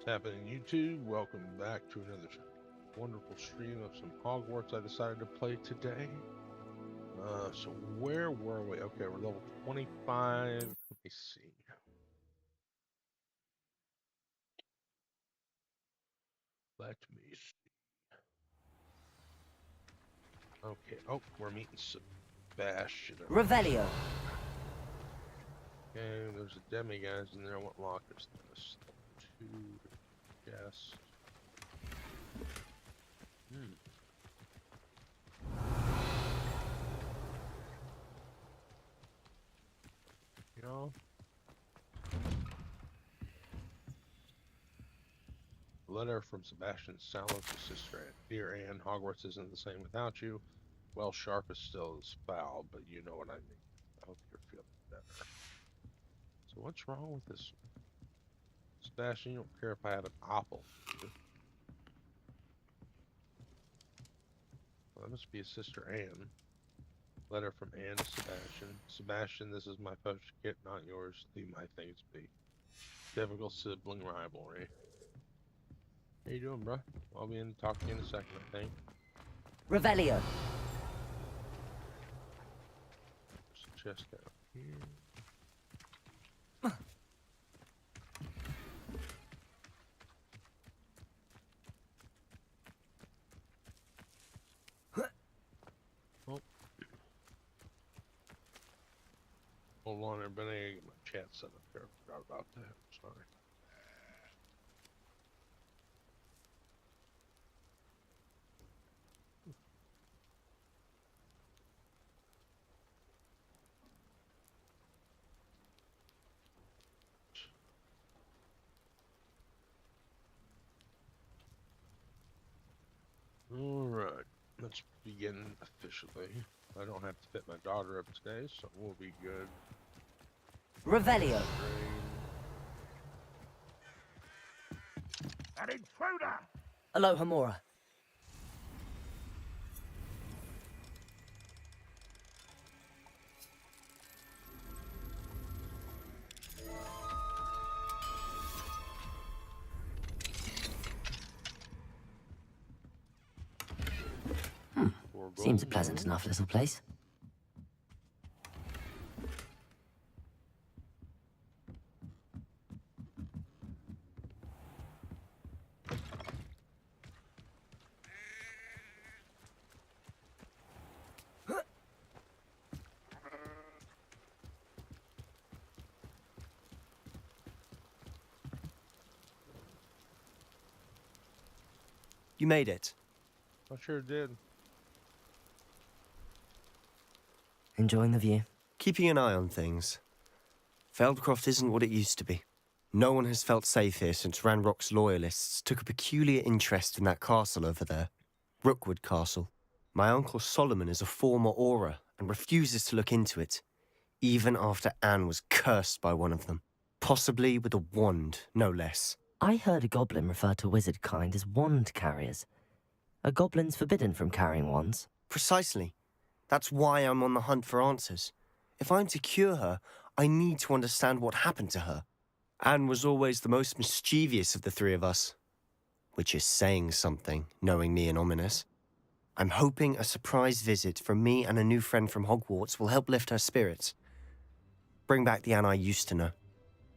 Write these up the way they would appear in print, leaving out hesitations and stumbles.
What's happening, YouTube? Welcome back to another wonderful stream of some Hogwarts I decided to play today. So where were we? Okay, we're level 25. Let me see. Let me see. Okay, oh, we're meeting Sebastian. Revelio. Okay, there's a demiguise in there. What lock is this? Level 2, yes. You know? Letter from Sebastian Sallow to Sister Anne. Dear Anne, Hogwarts isn't the same without you. Well, sharp is still as foul, but you know what I mean. I hope you're feeling better. So what's wrong with this? Sebastian, you don't care if I have an apple, do you? Well, that must be a Sister Anne. Letter from Anne to Sebastian. Sebastian, this is my poached kit, not yours. Leave my things be. Difficult sibling rivalry. How you doing, bro? I'll be in to talk to you in a second, I think. Revelio. There's a chest down here. Oh. Hold on, everybody. I get my chat set up here. I forgot about that. Sorry. Alright, let's begin officially. I don't have to fit my daughter up today, so we'll be good. Revelio. An intruder! Aloha Mora. Seems a pleasant enough little place. You made it. I sure did. Enjoying the view? Keeping an eye on things. Feldcroft isn't what it used to be. No one has felt safe here since Ranrock's loyalists took a peculiar interest in that castle over there. Rookwood Castle. My uncle Solomon is a former Auror and refuses to look into it, even after Anne was cursed by one of them. Possibly with a wand, no less. I heard a goblin refer to wizard kind as wand carriers. Are goblins forbidden from carrying wands? Precisely. That's why I'm on the hunt for answers. If I'm to cure her, I need to understand what happened to her. Anne was always the most mischievous of the three of us. Which is saying something, knowing me and Ominous. I'm hoping a surprise visit from me and a new friend from Hogwarts will help lift her spirits. Bring back the Anne I used to know.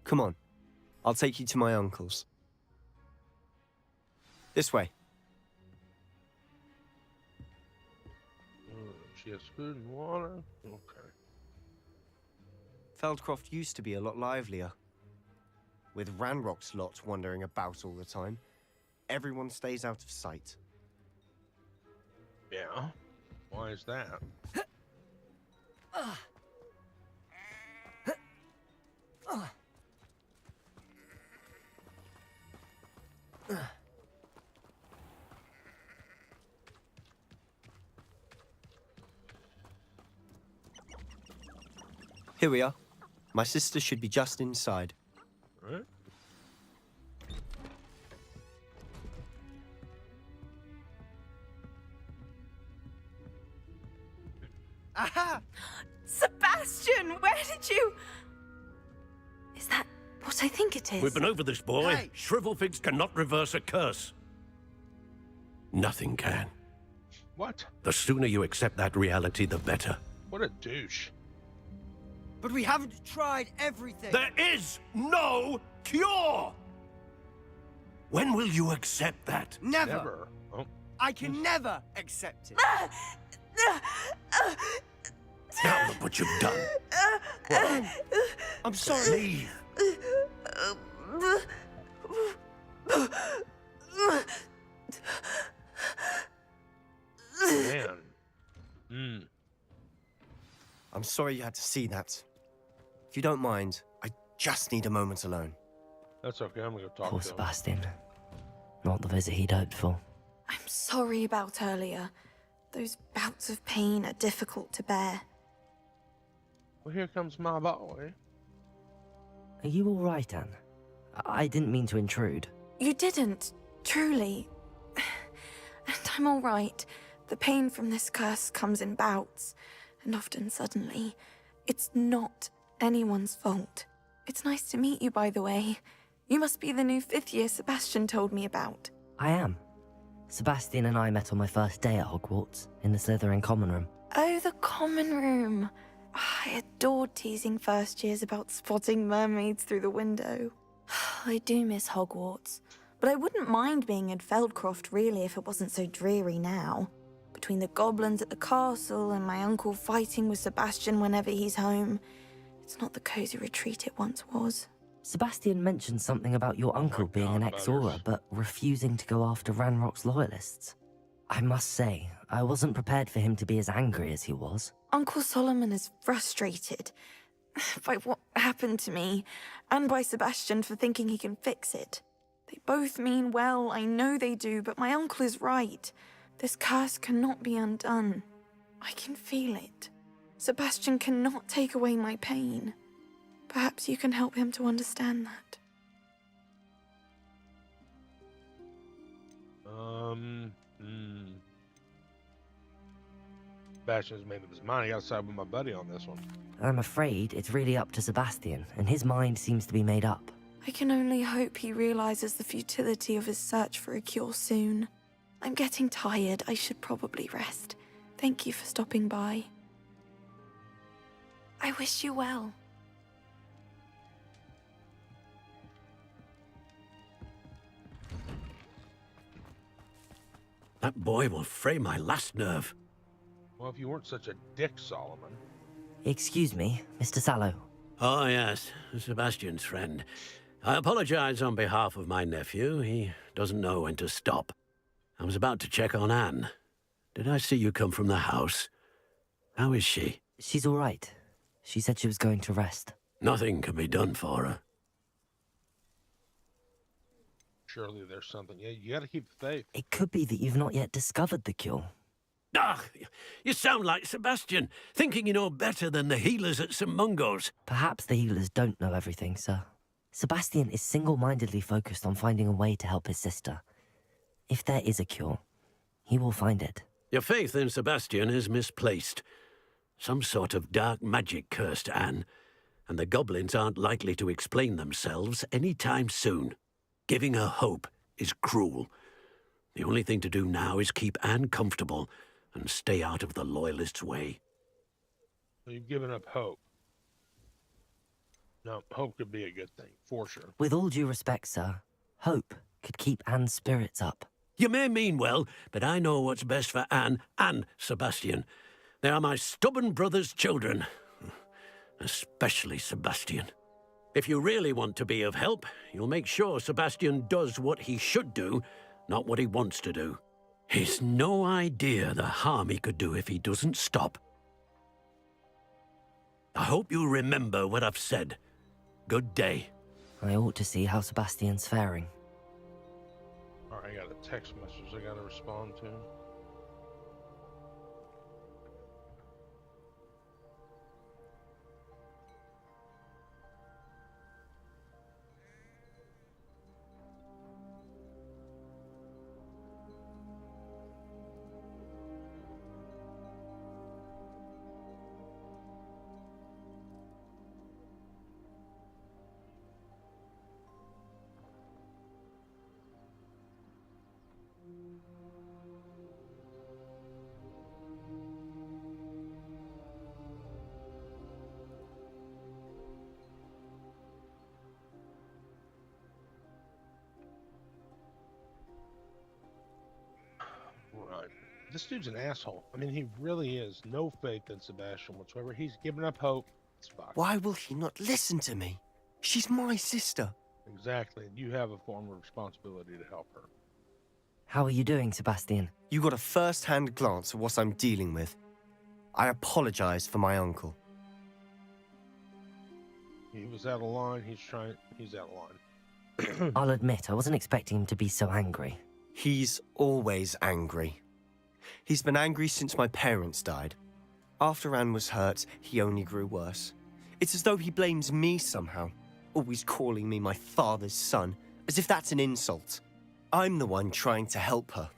Come on, I'll take you to my uncle's. This way. She has food and water. Okay. Feldcroft used to be a lot livelier. With Ranrock's lot wandering about all the time, everyone stays out of sight. Yeah. Why is that? Here we are. My sister should be just inside. Right? Aha! Sebastian, where did you... Is that what I think it is. We've been over this, boy. Hey! Shrivelfigs cannot reverse a curse. Nothing can. What? The sooner you accept that reality, the better. What a douche. But we haven't tried everything. There is no cure! When will you accept that? Never. Never. Oh, I can never accept it. Now look what you've done. I'm sorry. Leave. man. I'm sorry you had to see that. If you don't mind, I just need a moment alone. That's okay. I'm gonna go talk Poor to him. Sebastian. Not the visit he'd hoped for. I'm sorry about earlier. Those bouts of pain are difficult to bear. Well, here comes my boy. Are you all right, Anne? I didn't mean to intrude. You didn't, truly. And I'm all right. The pain from this curse comes in bouts, and often suddenly. It's not anyone's fault. It's nice to meet you, by the way. You must be the new 5th year Sebastian told me about. I am. Sebastian and I met on my first day at Hogwarts, in the Slytherin common room. Oh, the common room. I adored teasing first years about spotting mermaids through the window. I do miss Hogwarts, but I wouldn't mind being in Feldcroft really if it wasn't so dreary now. Between the goblins at the castle and my uncle fighting with Sebastian whenever he's home, it's not the cozy retreat it once was. Sebastian mentioned something about your uncle being God, an ex-Aura, butters. but refusing to go after Ranrock's loyalists. I must say, I wasn't prepared for him to be as angry as he was. Uncle Solomon is frustrated by what happened to me, and by Sebastian for thinking he can fix it. They both mean well, I know they do, but my uncle is right. This curse cannot be undone. I can feel it. Sebastian cannot take away my pain. Perhaps you can help him to understand that. Sebastian's made up his mind. I gotta side with my buddy on this one. I'm afraid it's really up to Sebastian, and his mind seems to be made up. I can only hope he realizes the futility of his search for a cure soon. I'm getting tired. I should probably rest. Thank you for stopping by. I wish you well. That boy will fray my last nerve. Well, if you weren't such a dick, Solomon. Excuse me, Mr. Sallow. Oh, yes, Sebastian's friend. I apologize on behalf of my nephew. He doesn't know when to stop. I was about to check on Anne. Did I see you come from the house? How is she? She's all right. She said she was going to rest. Nothing can be done for her. Surely there's something. Yeah, you gotta keep the faith. It could be that you've not yet discovered the cure. Ah, you sound like Sebastian, thinking you know better than the healers at St. Mungo's. Perhaps the healers don't know everything, sir. Sebastian is single-mindedly focused on finding a way to help his sister. If there is a cure, he will find it. Your faith in Sebastian is misplaced. Some sort of dark magic cursed Anne, and the goblins aren't likely to explain themselves any time soon. Giving her hope is cruel. The only thing to do now is keep Anne comfortable and stay out of the Loyalists' way. So you've given up hope. No, hope could be a good thing, for sure. With all due respect, sir, hope could keep Anne's spirits up. You may mean well, but I know what's best for Anne and Sebastian. They are my stubborn brother's children. Especially Sebastian. If you really want to be of help, you'll make sure Sebastian does what he should do, not what he wants to do. He's no idea the harm he could do if he doesn't stop. I hope you remember what I've said. Good day. I ought to see how Sebastian's faring. Alright, I got a text message I gotta respond to. This dude's an asshole. I mean, he really is. No faith in Sebastian whatsoever. He's given up hope. It's fucked. Why will he not listen to me? She's my sister. Exactly. And you have a form of responsibility to help her. How are you doing, Sebastian? You got a first-hand glance at what I'm dealing with. I apologize for my uncle. He was out of line. He's out of line. I'll admit, I wasn't expecting him to be so angry. He's always angry. He's been angry since my parents died. After Anne was hurt, he only grew worse. It's as though he blames me somehow, always calling me my father's son, as if that's an insult. I'm the one trying to help her.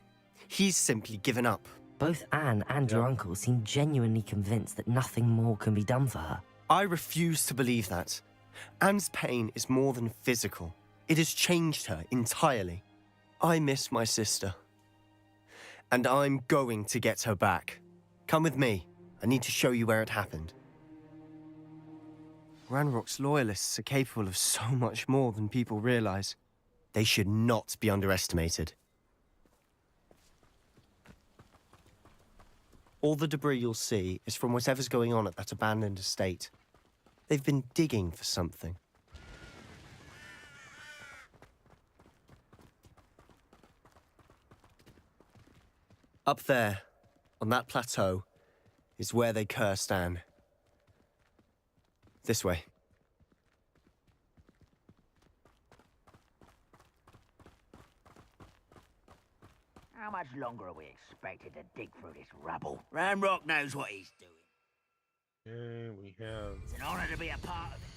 He's simply given up. Both Anne and your uncle seem genuinely convinced that nothing more can be done for her. I refuse to believe that. Anne's pain is more than physical. It has changed her entirely. I miss my sister. And I'm going to get her back. Come with me. I need to show you where it happened. Ranrock's loyalists are capable of so much more than people realize. They should not be underestimated. All the debris you'll see is from whatever's going on at that abandoned estate. They've been digging for something. Up there, on that plateau, is where they cursed Anne. This way. How much longer are we expected to dig through this rubble? Ranrock knows what he's doing. Okay, we have... It's an honor to be a part of it.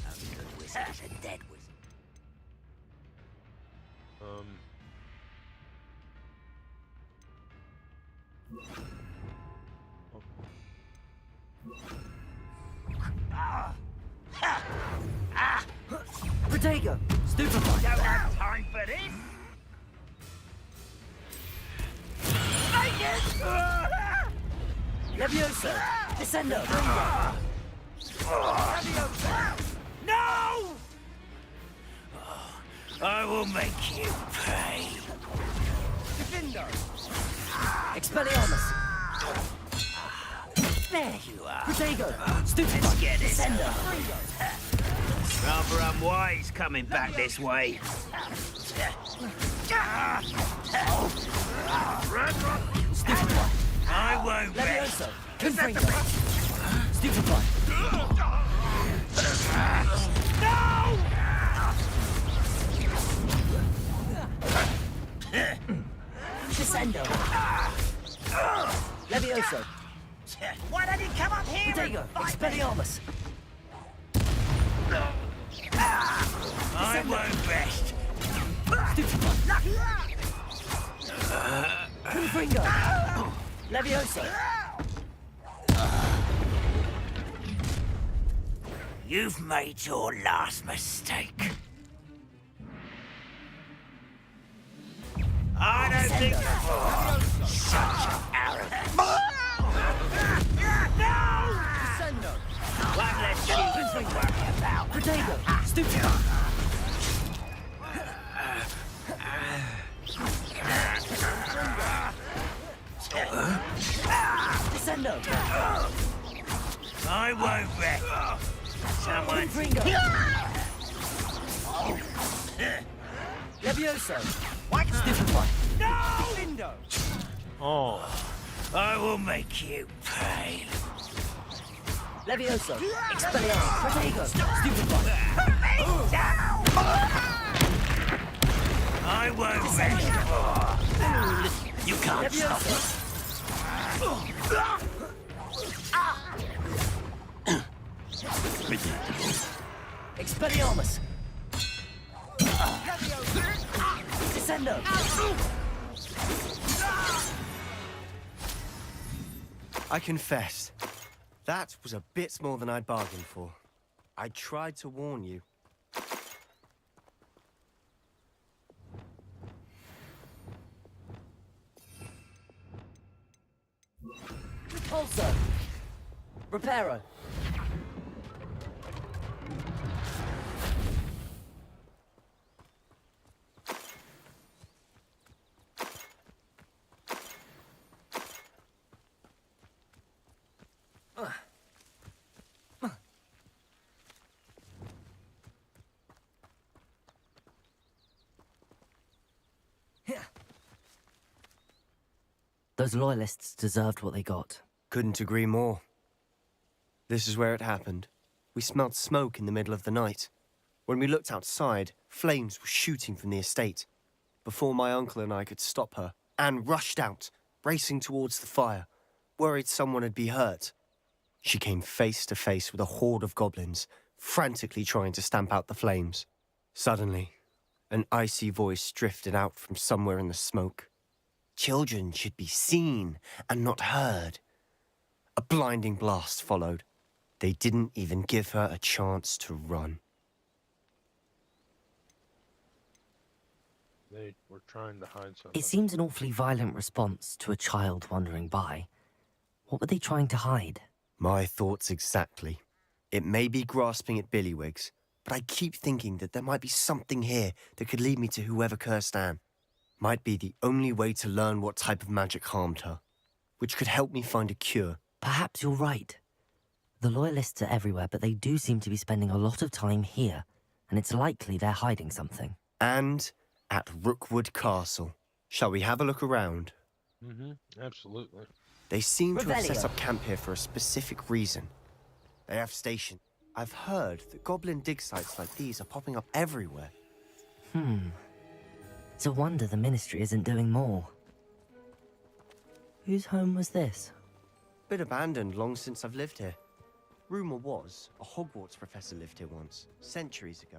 Only good wizard is a dead wizard. Protego! Stupefy! Don't have time for this! Make it! Levioso! Descendo! No! I will make you pay. Expelliarmus! There you are. Protego! Stupefy! Let's get it. Descendo! Rather unwise coming back this way. I won't rest. Levioso! Confringo! Stupefy! No! Descendo! Levioso! Why don't you come up here Protego! and fight me? Expelliarmus! I won't rest. Confringo! Levioso! You've made your last mistake. I don't think... Such arrogance. No! One less human to worry about. Protego! Stupefy! Descendo! I won't rest. Someone... Confringo! Levioso! What? Stupefy! No! Window! Oh, I will make you pay. Levioso! Expelliarmus! Protego! Stupefy! I won't rest. You can't stop Levioso! us. Expelliarmus! Descendo! I confess, that was a bit more than I'd bargained for. I tried to warn you. Repulsor! Reparo! Those loyalists deserved what they got. Couldn't agree more. This is where it happened. We smelled smoke in the middle of the night. When we looked outside, flames were shooting from the estate. Before my uncle and I could stop her, Anne rushed out, racing towards the fire, worried someone had been hurt. She came face to face with a horde of goblins, frantically trying to stamp out the flames. Suddenly, an icy voice drifted out from somewhere in the smoke. Children should be seen and not heard. A blinding blast followed. They didn't even give her a chance to run. They were trying to hide something. It seems an awfully violent response to a child wandering by. What were they trying to hide? My thoughts exactly. It may be grasping at Billywigs, but I keep thinking that there might be something here that could lead me to whoever cursed Anne. Might be the only way to learn what type of magic harmed her, which could help me find a cure. Perhaps you're right. The Loyalists are everywhere, but they do seem to be spending a lot of time here, and it's likely they're hiding something. And at Rookwood Castle. Shall we have a look around? Absolutely. They seem to have Revelio. set up camp here for a specific reason. They have stations. I've heard that goblin dig sites like these are popping up everywhere. It's a wonder the Ministry isn't doing more. Whose home was this? Bit abandoned long since I've lived here. Rumour was, a Hogwarts professor lived here once, centuries ago.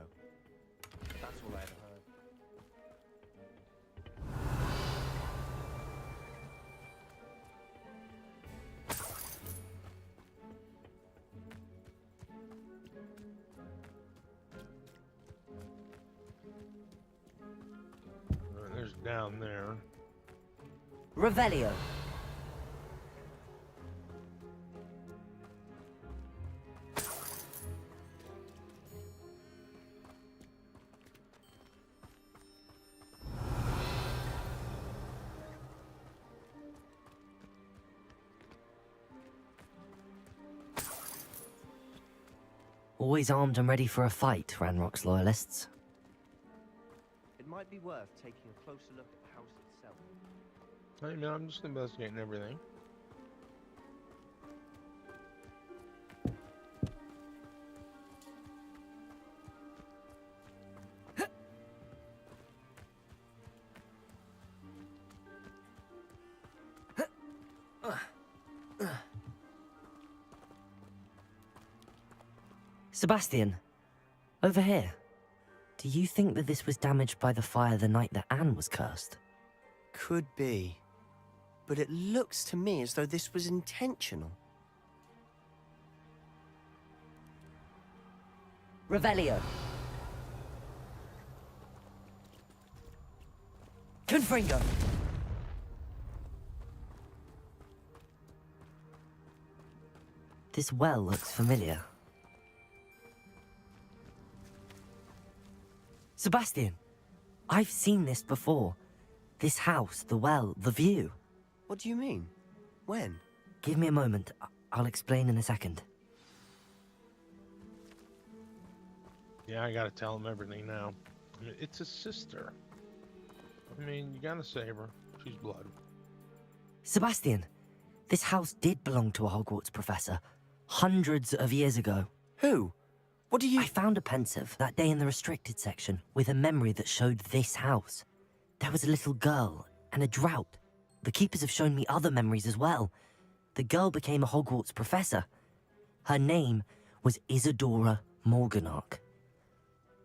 But that's all I ever heard. There's down there. Revelio. Always armed and ready for a fight, Ranrock's Loyalists. It might be worth taking a closer look at the house itself. I mean, I'm just investigating everything. Sebastian, over here. Do you think that this was damaged by the fire the night that Anne was cursed? Could be. But it looks to me as though this was intentional. Revelio. Confringo. This well looks familiar. Sebastian, I've seen this before. This house, the well, the view. What do you mean? When? Give me a moment. I'll explain in a second. Yeah, I gotta tell him everything now. I mean, it's his sister. I mean, you gotta save her. She's blood. Sebastian, this house did belong to a Hogwarts professor, hundreds of years ago. Who? What do you... I found a pensive that day in the restricted section with a memory that showed this house. There was a little girl and a drought. The keepers have shown me other memories as well. The girl became a Hogwarts professor. Her name was Isadora Morganach.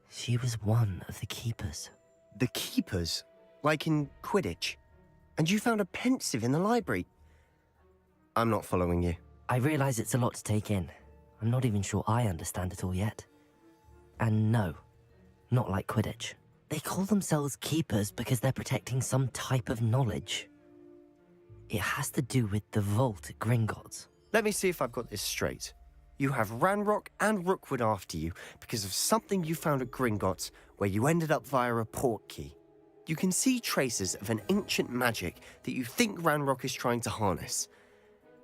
She was one of the keepers. The keepers? Like in Quidditch? And you found a pensive in the library? I'm not following you. I realize it's a lot to take in. I'm not even sure I understand it all yet. And no, not like Quidditch. They call themselves keepers because they're protecting some type of knowledge. It has to do with the vault at Gringotts. Let me see if I've got this straight. You have Ranrock and Rookwood after you because of something you found at Gringotts where you ended up via a portkey. You can see traces of an ancient magic that you think Ranrock is trying to harness.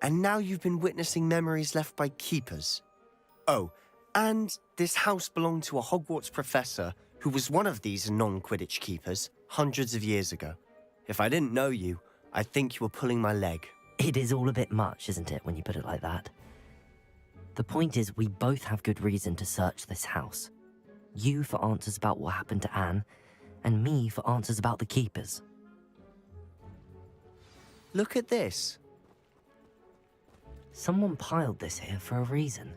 And now you've been witnessing memories left by keepers. Oh, and this house belonged to a Hogwarts professor who was one of these non-Quidditch keepers hundreds of years ago. If I didn't know you, I think you were pulling my leg. It is all a bit much, isn't it, when you put it like that? The point is, we both have good reason to search this house. You for answers about what happened to Anne, and me for answers about the keepers. Look at this. Someone piled this here for a reason.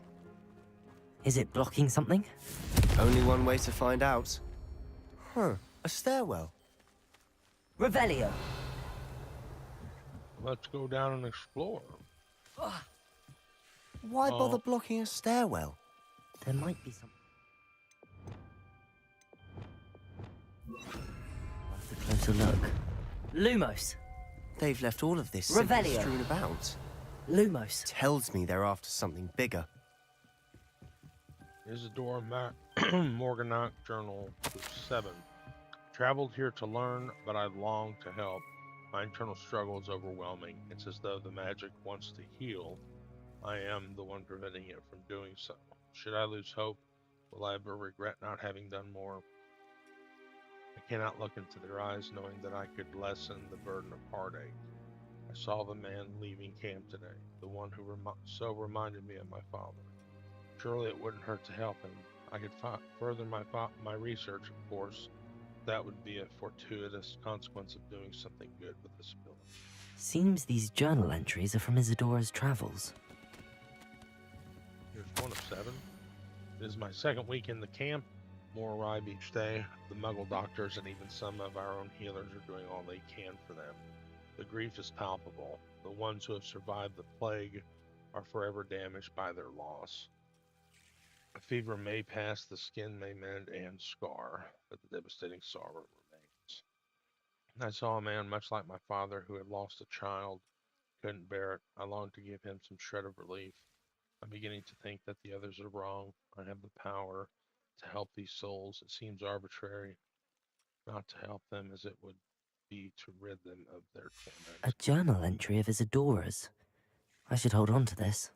Is it blocking something? Only one way to find out. Huh, a stairwell. Revelio! Let's go down and explore. Why Oh. bother blocking a stairwell? There might be some... Worth a closer look. Lumos! They've left all of this simply Revelio. strewn about. Lumos! Tells me they're after something bigger. Isidore Morganach Journal 7. Traveled here to learn, but I long to help. My internal struggle is overwhelming. It's as though the magic wants to heal. I am the one preventing it from doing so. Should I lose hope? Will I ever regret not having done more? I cannot look into their eyes knowing that I could lessen the burden of heartache. I saw the man leaving camp today, the one who so reminded me of my father. Surely it wouldn't hurt to help him. I could further my research, of course. That would be a fortuitous consequence of doing something good with this ability. Seems these journal entries are from Isidora's travels. Here's one of 7. It is my second week in the camp. More arrive each day. The Muggle doctors and even some of our own healers are doing all they can for them. The grief is palpable. The ones who have survived the plague are forever damaged by their loss. A fever may pass, the skin may mend and scar, but the devastating sorrow remains. I saw a man much like my father who had lost a child, couldn't bear it. I longed to give him some shred of relief. I'm beginning to think that the others are wrong. I have the power to help these souls. It seems arbitrary not to help them as it would be to rid them of their torment. A journal entry of Isidora's. I should hold on to this.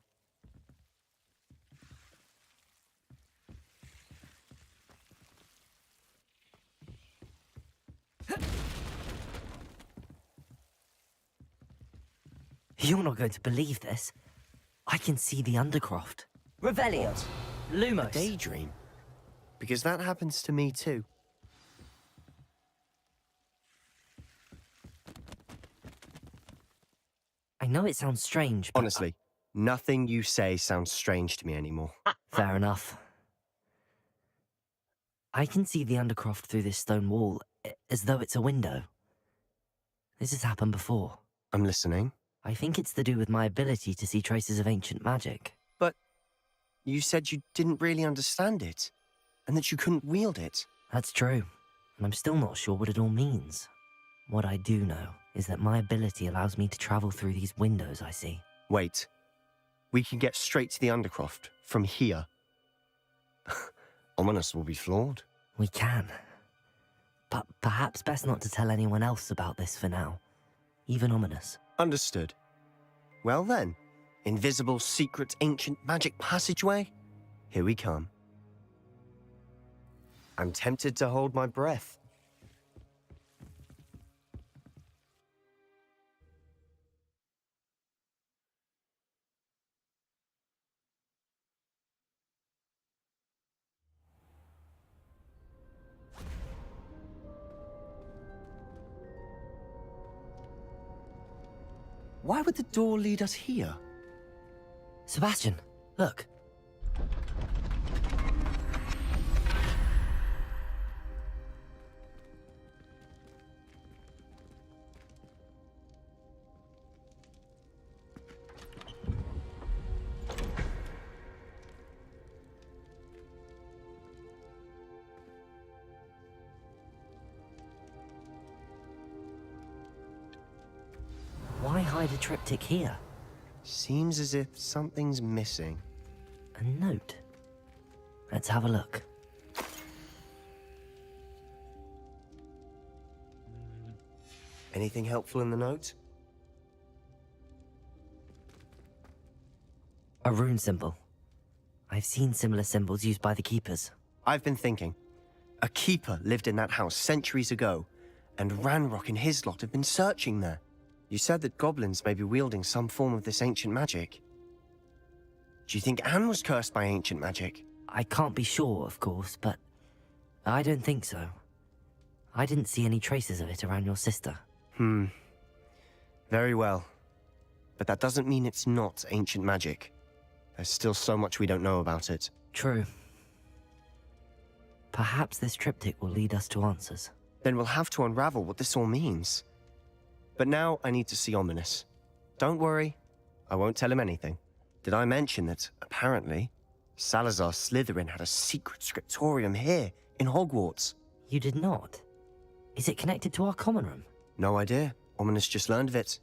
You're not going to believe this. I can see the Undercroft. Revelio! A Lumos! daydream? Because that happens to me too. I know it sounds strange, but... Honestly, nothing you say sounds strange to me anymore. Fair enough. I can see the Undercroft through this stone wall, as though it's a window. This has happened before. I'm listening. I think it's to do with my ability to see traces of ancient magic. But you said you didn't really understand it, and that you couldn't wield it. That's true, and I'm still not sure what it all means. What I do know is that my ability allows me to travel through these windows I see. Wait. We can get straight to the Undercroft from here. Ominous will be floored. We can. But perhaps best not to tell anyone else about this for now. Even Ominous. Understood. Well then, invisible, secret, ancient magic passageway? Here we come. I'm tempted to hold my breath. Why would the door lead us here? Sebastian, look. Why hide a triptych here? Seems as if something's missing. A note. Let's have a look. Anything helpful in the note? A rune symbol. I've seen similar symbols used by the keepers. I've been thinking. A keeper lived in that house centuries ago, and Ranrock and his lot have been searching there. You said that goblins may be wielding some form of this ancient magic. Do you think Anne was cursed by ancient magic? I can't be sure, of course, but I don't think so. I didn't see any traces of it around your sister. Very well. But that doesn't mean it's not ancient magic. There's still so much we don't know about it. True. Perhaps this triptych will lead us to answers. Then we'll have to unravel what this all means. But now I need to see Ominous. Don't worry, I won't tell him anything. Did I mention that, apparently, Salazar Slytherin had a secret scriptorium here, in Hogwarts? You did not? Is it connected to our common room? No idea. Ominous just learned of it.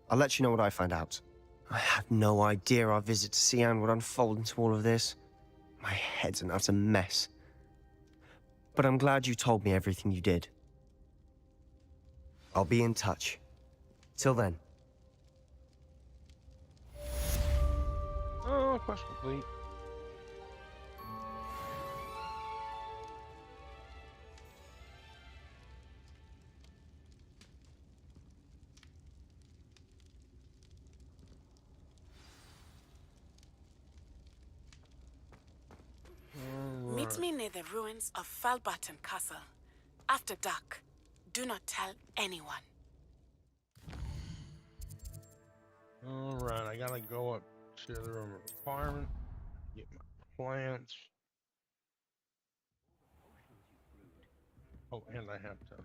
I'll let you know what I find out. I had no idea our visit to see Anne would unfold into all of this. My head's an utter mess. But I'm glad you told me everything you did. I'll be in touch. Till then. Oh, quest complete. Meet me near the ruins of Falbaton Castle. After dark. Do not tell anyone. Alright, I gotta go up to the room of requirement, get my plants. Oh, and I have to.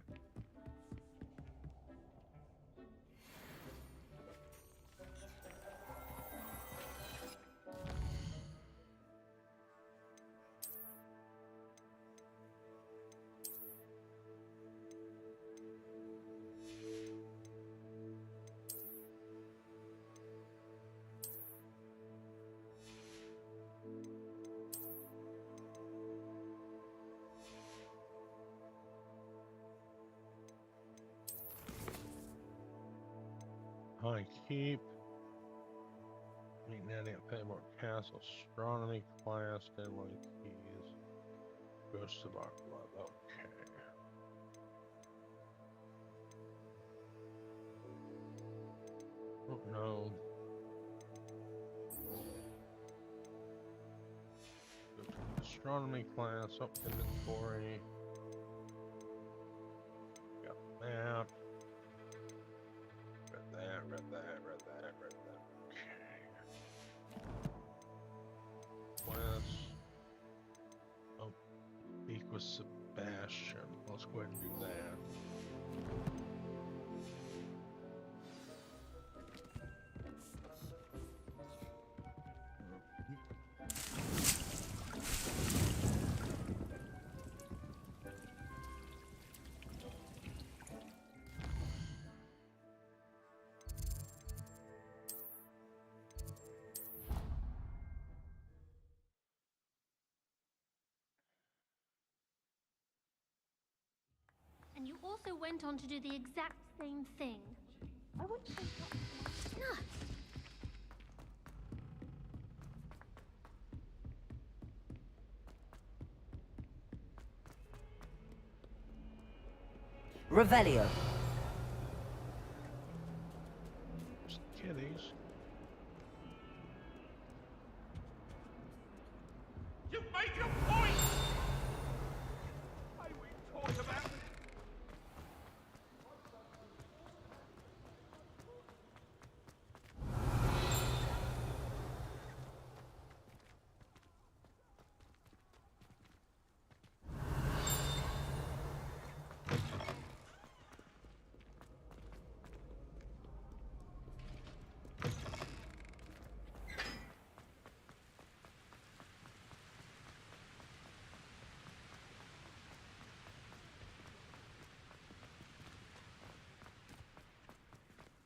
High Keep. Meet Nanny at Paymore Castle. Astronomy class. Deadline keys. Ghost of our blood. Okay. Oh no. Go to the astronomy class. Up inventory. Got the map. Read that. Okay. Quest. Oh, speak with Sebastian. Let's go ahead and do that. And you also went on to do the exact same thing. I want you to stop. No. Revelio. Kitties. You've made your point! I will talk about it.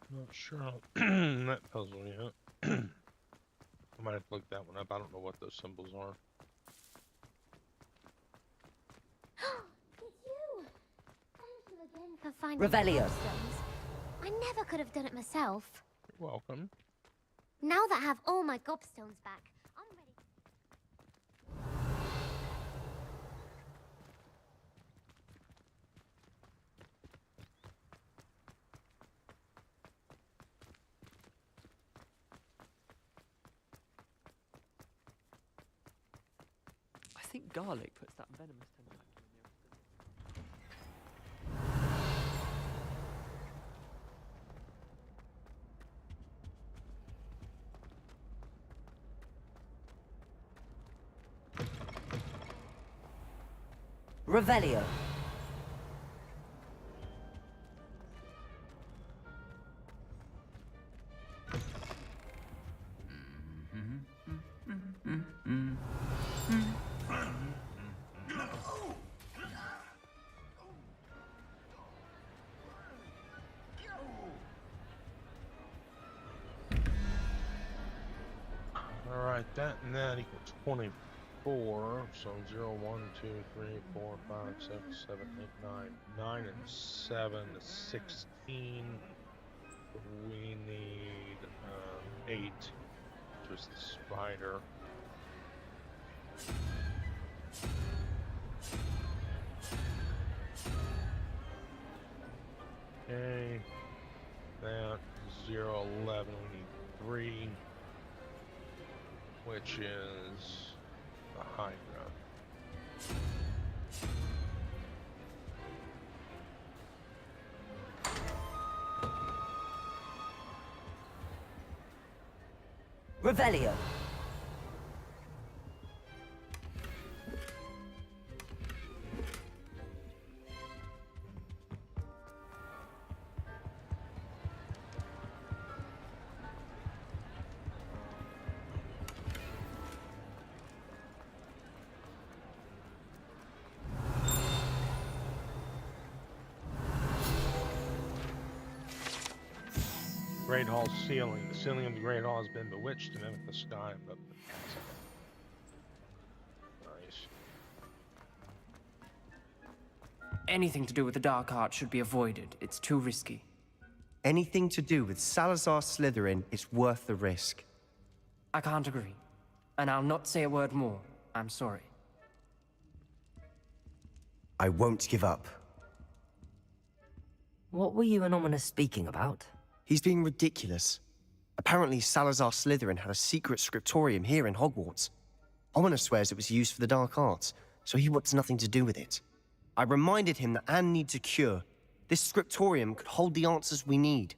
Not sure on that puzzle yet. I might have to look that one up. I don't know what those symbols are. It's you! Thank you again for finding Revelio. the stones. I never could have done it myself. You're welcome. Now that I have all my gobstones back, I'm ready. think garlic puts that venomous tentacle in the Revelio. Alright, that and that equals 24. So 0, 1, 2, 3, 4, 5, 6, 7, 8, 9. 9 and 7 is 16. We need 8, which is the spider. Okay, that 0, 11. We need 3, which is the Hydra. Revelio. Great Hall's ceiling. The ceiling of the Great Hall has been bewitched to mimic the sky above the castle. Nice. Anything to do with the dark art should be avoided. It's too risky. Anything to do with Salazar Slytherin is worth the risk. I can't agree. And I'll not say a word more. I'm sorry. I won't give up. What were you and Ominous speaking about? He's being ridiculous. Apparently, Salazar Slytherin had a secret scriptorium here in Hogwarts. Ominous swears it was used for the dark arts, so he wants nothing to do with it. I reminded him that Anne needs a cure. This scriptorium could hold the answers we need.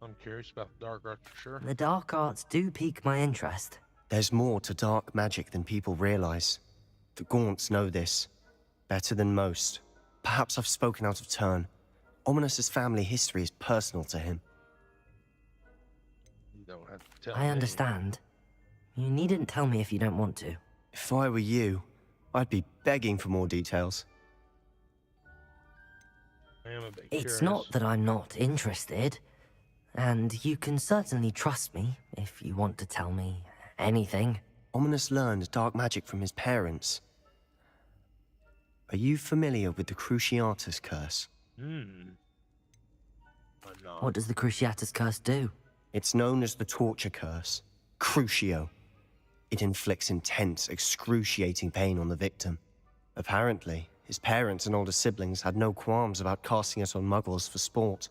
I'm curious about the dark arts for sure. The dark arts do pique my interest. There's more to dark magic than people realize. The Gaunts know this better than most. Perhaps I've spoken out of turn. Ominous's family history is personal to him. You don't have to tell I me. understand. You needn't tell me if you don't want to. If I were you, I'd be begging for more details. I am a bit It's curious. not that I'm not interested. And you can certainly trust me if you want to tell me anything. Ominous learned dark magic from his parents. Are you familiar with the Cruciatus Curse? I'm not. What does the Cruciatus Curse do? It's known as the Torture Curse, Crucio. It inflicts intense, excruciating pain on the victim. Apparently, his parents and older siblings had no qualms about casting it on muggles for sport.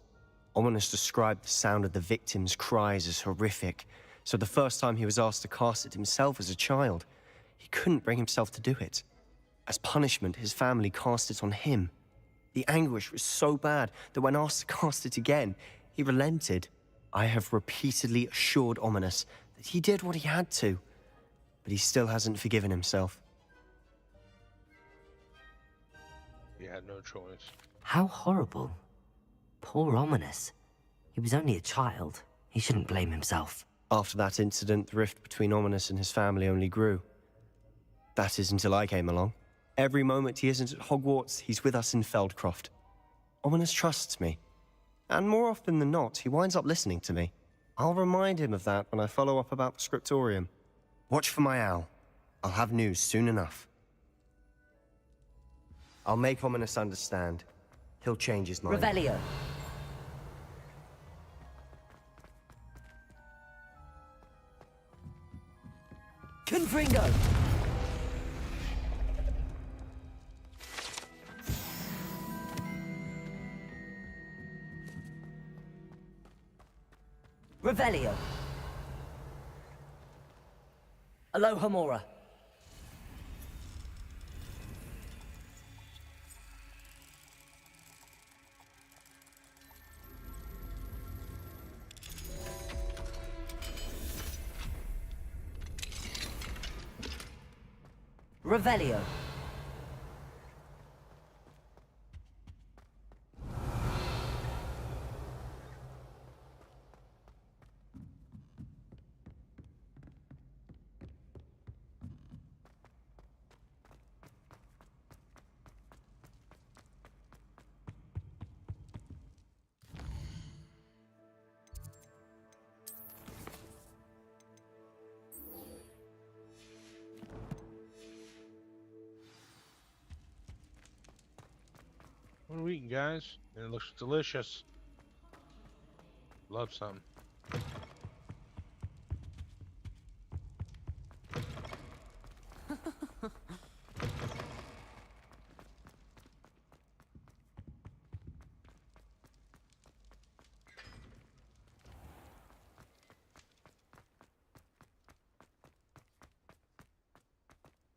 Ominous described the sound of the victim's cries as horrific, so the first time he was asked to cast it himself as a child, he couldn't bring himself to do it. As punishment, his family cast it on him. The anguish was so bad that when asked to cast it again, he relented. I have repeatedly assured Ominous that he did what he had to, but he still hasn't forgiven himself. He had no choice. How horrible. Poor Ominous. He was only a child. He shouldn't blame himself. After that incident, the rift between Ominous and his family only grew. That is until I came along. Every moment he isn't at Hogwarts, he's with us in Feldcroft. Ominous trusts me. And more often than not, he winds up listening to me. I'll remind him of that when I follow up about the scriptorium. Watch for my owl. I'll have news soon enough. I'll make Ominous understand. He'll change his mind. Revelio. Confringo! Revelio. Aloha Mora. Revelio. What are we eating, guys? And it looks delicious. Love some.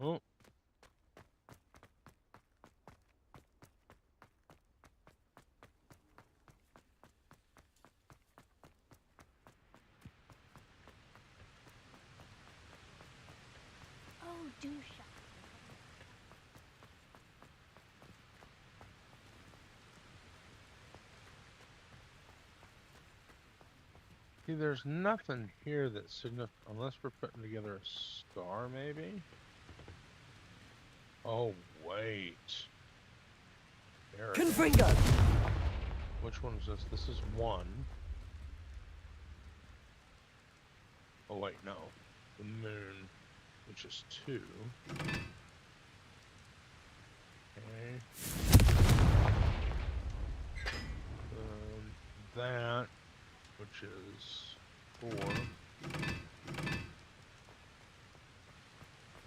Oh. Oh, do shut. See, there's nothing here that signifies, unless we're putting together a star, maybe? Oh, wait. There it is. Confringo. Which one is this? This is 1. Oh, wait, no. The moon, which is 2. Okay. That, which is 4.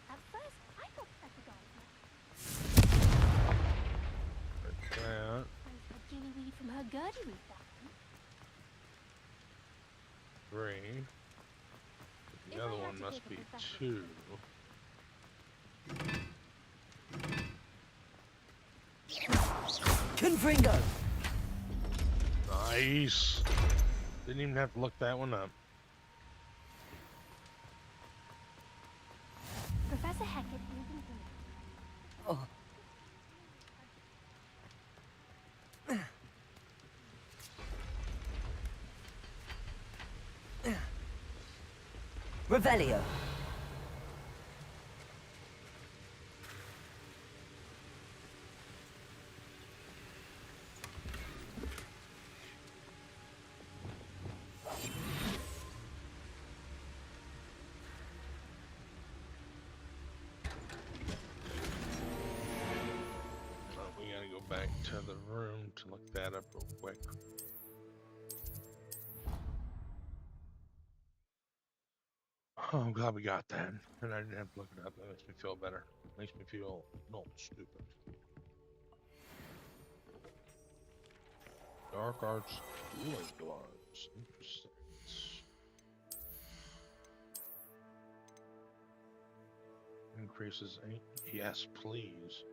At first, I thought that the dog Like that. was a gillyweed from her Gertie Reef, that one. 3. The If other I had one to must pick a be profession. 2. Confringo. Nice. Didn't even have to look that one up. Professor Hackett isn't here. Oh. Revelio. We gotta go back to the room to look that up real quick. Oh, I'm glad we got that. And I didn't have to look it up. That makes me feel better. Makes me feel not stupid. Dark arts healing gloves. Interesting. Increases. Yes, please.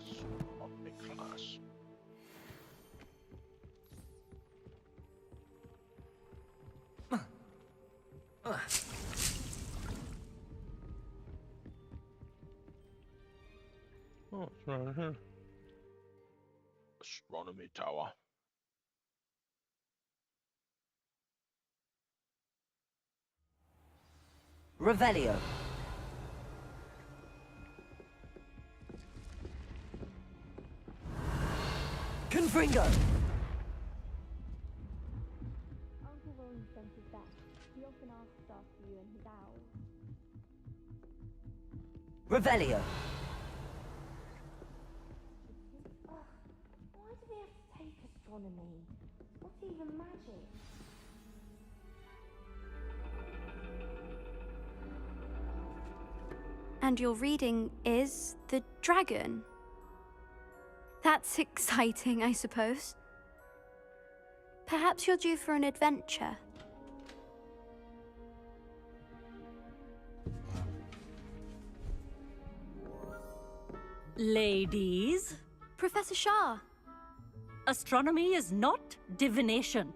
Astronomy class. Oh, it's right here. Astronomy tower. Revelio. Confringo. Uncle Roland sent us back. He often asks after you and his owl. Revelio. Why do we have to take astronomy? What's even magic? And your reading is the dragon. That's exciting, I suppose. Perhaps you're due for an adventure. Ladies, Professor Shah. astronomy is not divination.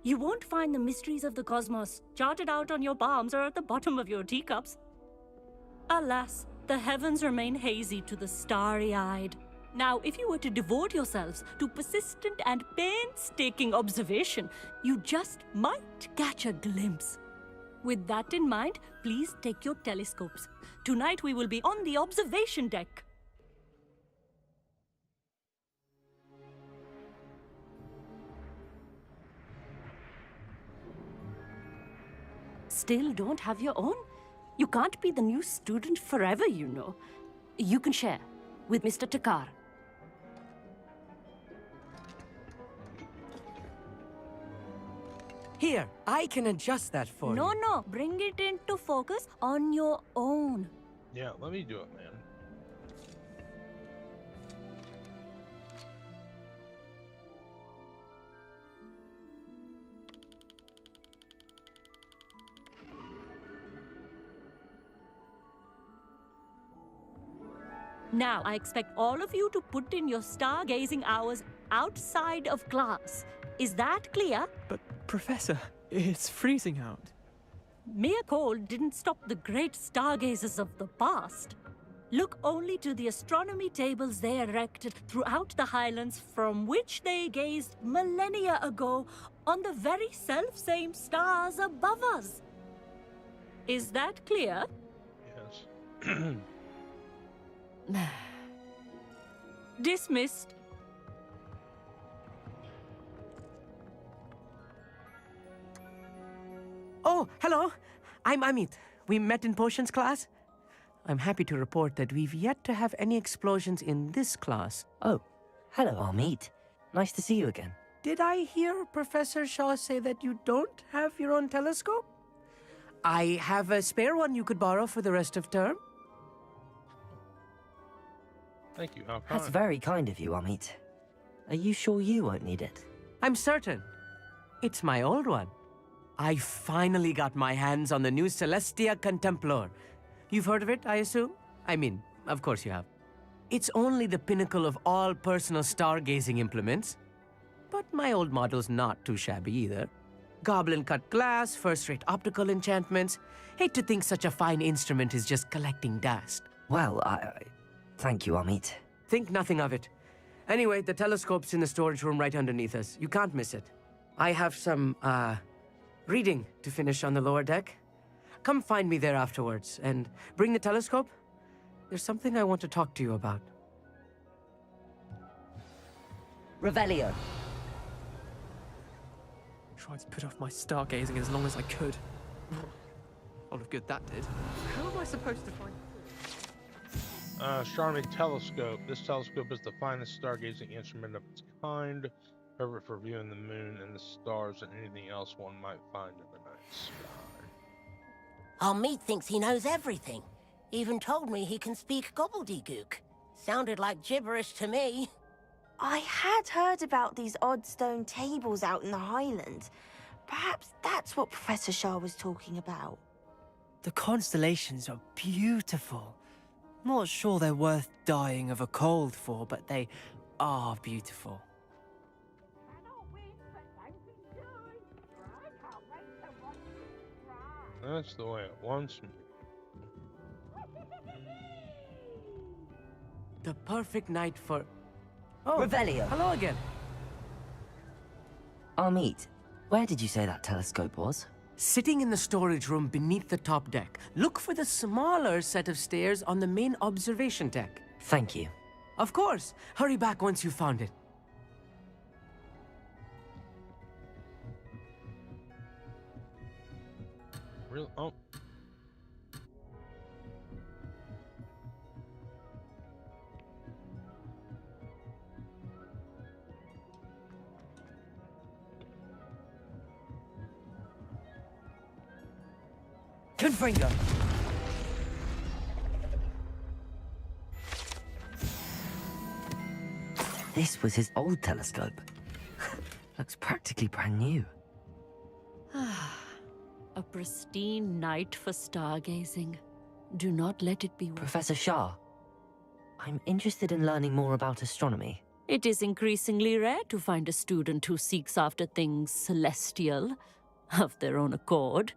You won't find the mysteries of the cosmos charted out on your palms or at the bottom of your teacups. Alas, the heavens remain hazy to the starry-eyed. Now, if you were to devote yourselves to persistent and painstaking observation, you just might catch a glimpse. With that in mind, please take your telescopes. Tonight we will be on the observation deck. Still don't have your own? You can't be the new student forever, you know. You can share with Mr. Takar. Here, I can adjust that for you. No, bring it into focus on your own. Yeah, let me do it, man. Now, I expect all of you to put in your stargazing hours outside of class. Is that clear? But, Professor, it's freezing out. Mere cold didn't stop the great stargazers of the past. Look only to the astronomy tables they erected throughout the highlands from which they gazed millennia ago on the very self-same stars above us. Is that clear? Yes. Dismissed. Oh, hello. I'm Amit. We met in potions class. I'm happy to report that we've yet to have any explosions in this class. Oh, hello, Amit. Nice to see you again. Did I hear Professor Shaw say that you don't have your own telescope? I have a spare one you could borrow for the rest of term. Thank you. How kind. That's very kind of you, Amit. Are you sure you won't need it? I'm certain. It's my old one. I finally got my hands on the new Celestia Contemplar. You've heard of it, I assume? I mean, of course you have. It's only the pinnacle of all personal stargazing implements. But my old model's not too shabby either. Goblin-cut glass, first-rate optical enchantments. Hate to think such a fine instrument is just collecting dust. Well, thank you, Amit. Think nothing of it. Anyway, the telescope's in the storage room right underneath us. You can't miss it. I have some, reading to finish on the lower deck. Come find me there afterwards, and bring the telescope. There's something I want to talk to you about. Revelio. Tried to put off my stargazing as long as I could. All of good that did. How am I supposed to find... Astronomy telescope. This telescope is the finest stargazing instrument of its kind, perfect for viewing the moon and the stars and anything else one might find in the night sky. Amit thinks he knows everything. Even told me he can speak gobbledygook. Sounded like gibberish to me. I had heard about these odd stone tables out in the Highlands. Perhaps that's what Professor Shah was talking about. The constellations are beautiful. Not sure they're worth dying of a cold for, but they are beautiful. That's the way it wants me. The perfect night for... Oh, Revelio. hello again. Amit, where did you say that telescope was? Sitting in the storage room beneath the top deck. Look for the smaller set of stairs on the main observation deck. Thank you. Of course. Hurry back once you've found it. Real? Oh. Confringo. This was his old telescope. Looks practically brand new. A pristine night for stargazing. Do not let it be. Professor Shah, I'm interested in learning more about astronomy. It is increasingly rare to find a student who seeks after things celestial, of their own accord.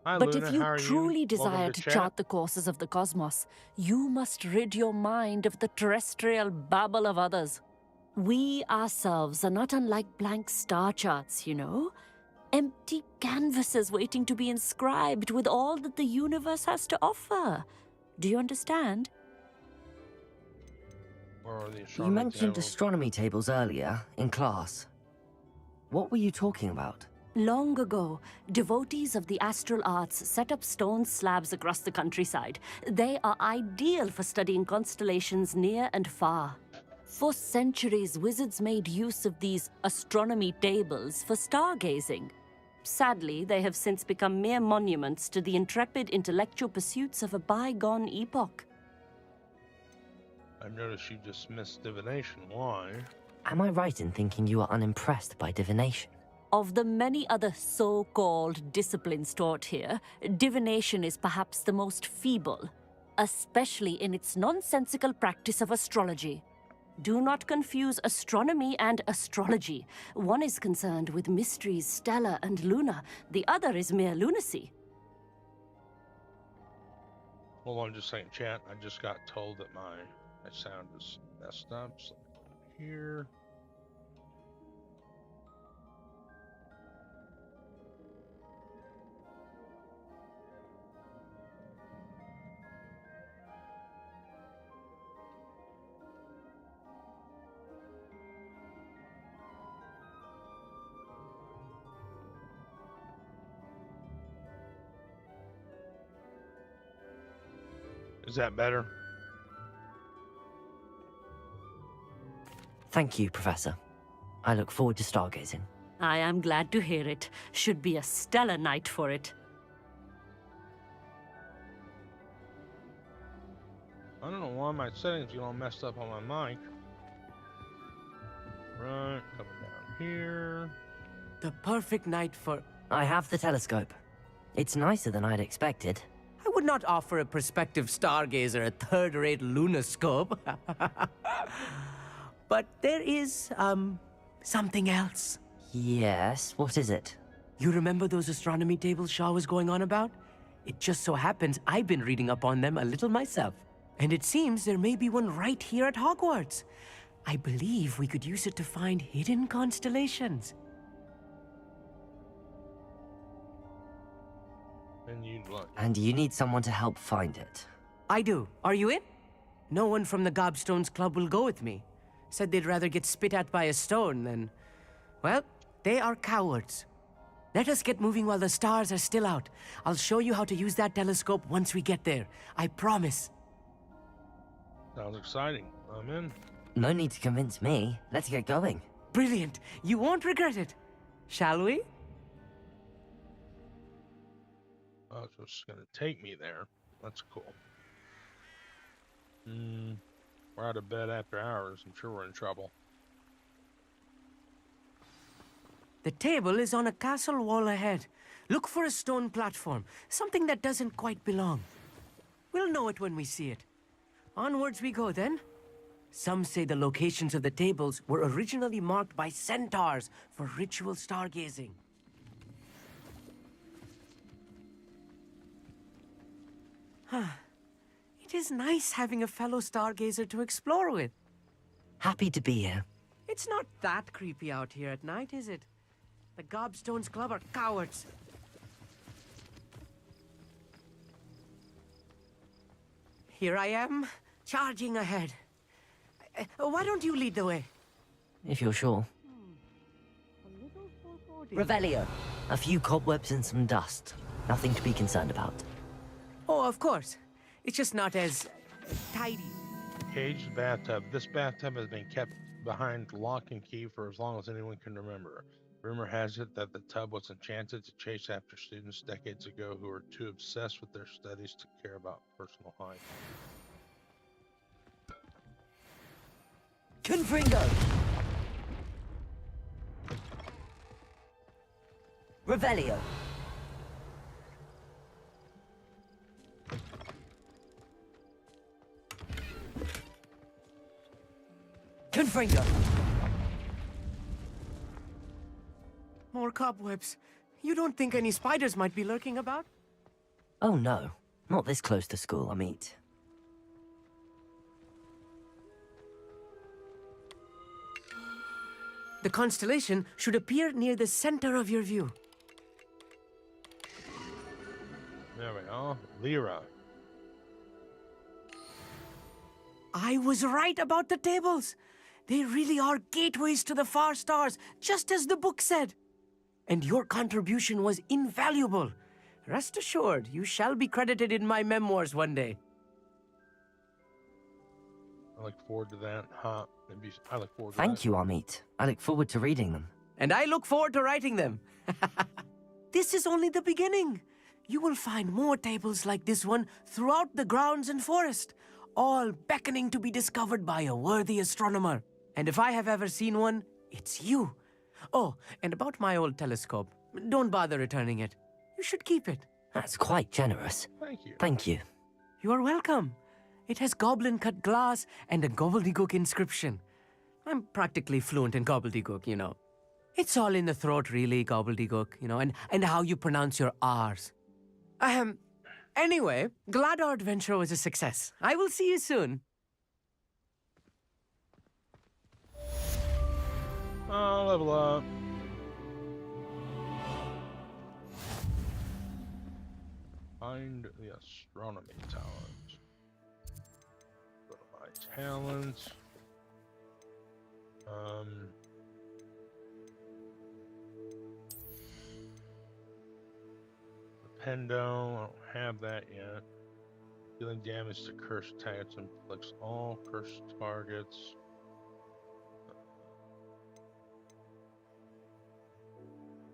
Hi, But Luna, if you how are truly you? desire Welcome to chat. chart the courses of the cosmos, you must rid your mind of the terrestrial babble of others. We ourselves are not unlike blank star charts, you know. Empty canvases waiting to be inscribed with all that the universe has to offer. Do you understand? Where are the You astronomy mentioned tables? astronomy tables earlier, in class. What were you talking about? Long ago, devotees of the astral arts set up stone slabs across the countryside. They are ideal for studying constellations near and far. For centuries, wizards made use of these astronomy tables for stargazing. Sadly, they have since become mere monuments to the intrepid intellectual pursuits of a bygone epoch. I've noticed you dismissed divination. Why? Am I right in thinking you are unimpressed by divination? Of the many other so-called disciplines taught here, divination is perhaps the most feeble, especially in its nonsensical practice of astrology. Do not confuse astronomy and astrology. One is concerned with mysteries stellar and lunar, the other is mere lunacy. Hold on just a second, chat. I just got told that my sound is messed up. So here. Is that better? Thank you, Professor. I look forward to stargazing. I am glad to hear it. Should be a stellar night for it. I don't know why my settings get all messed up on my mic. Right, coming down here. The perfect night for... I have the telescope. It's nicer than I'd expected. I would not offer a prospective stargazer a third-rate lunoscope. But there is, something else. Yes, what is it? You remember those astronomy tables Shaw was going on about? It just so happens I've been reading up on them a little myself. And it seems there may be one right here at Hogwarts. I believe we could use it to find hidden constellations. And you need someone to help find it. I do. Are you in? No one from the Gobstones Club will go with me. Said they'd rather get spit at by a stone than... Well, they are cowards. Let us get moving while the stars are still out. I'll show you how to use that telescope once we get there. I promise. Sounds exciting. I'm in. No need to convince me. Let's get going. Brilliant. You won't regret it. Shall we? Oh, it's just gonna take me there. That's cool. We're out of bed after hours. I'm sure we're in trouble. The table is on a castle wall ahead. Look for a stone platform, something that doesn't quite belong. We'll know it when we see it. Onwards we go then. Some say the locations of the tables were originally marked by centaurs for ritual stargazing. It is nice having a fellow stargazer to explore with. Happy to be here. It's not that creepy out here at night, is it? The Gobstones Club are cowards. Here I am, charging ahead. Why don't you lead the way? If you're sure. Revelio. A few cobwebs and some dust. Nothing to be concerned about. Oh, of course. It's just not as tidy. Caged bathtub. This bathtub has been kept behind lock and key for as long as anyone can remember. Rumor has it that the tub was enchanted to chase after students decades ago who were too obsessed with their studies to care about personal hygiene. Confringo! Revelio. Confringo. More cobwebs. You don't think any spiders might be lurking about? Oh no, not this close to school, I mean. The constellation should appear near the center of your view. There we go. Lyra. I was right about the tables. They really are gateways to the far stars, just as the book said. And your contribution was invaluable. Rest assured, you shall be credited in my memoirs one day. I look forward to that. I look forward to Thank you, Amit. I look forward to reading them. And I look forward to writing them. This is only the beginning. You will find more tables like this one throughout the grounds and forest, all beckoning to be discovered by a worthy astronomer. And if I have ever seen one, it's you. Oh, and about my old telescope, don't bother returning it. You should keep it. That's quite generous. Thank you. Thank you. You are welcome. It has goblin-cut glass and a gobbledygook inscription. I'm practically fluent in gobbledygook, you know. It's all in the throat, really, gobbledygook, you know, and how you pronounce your R's. Anyway, glad our adventure was a success. I will see you soon. Oh, level up. Find the astronomy talent. Go to my talents. Pendo, I don't have that yet. Dealing damage to cursed targets inflicts all cursed targets.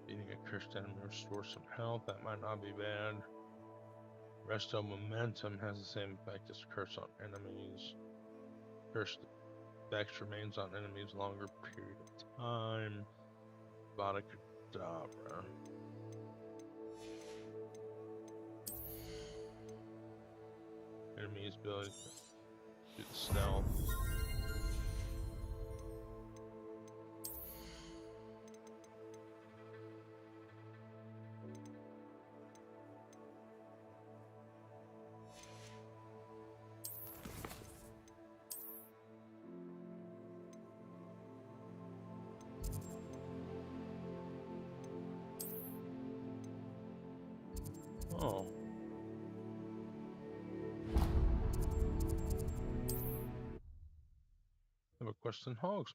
Beating a cursed enemy restores some health. That might not be bad. Resto momentum has the same effect as curse on enemies. Cursed effect remains on enemies longer period of time. Vada Kedavra. Enemy's ability to shoot stealth. Oh. Have a quest in Hogsmeade.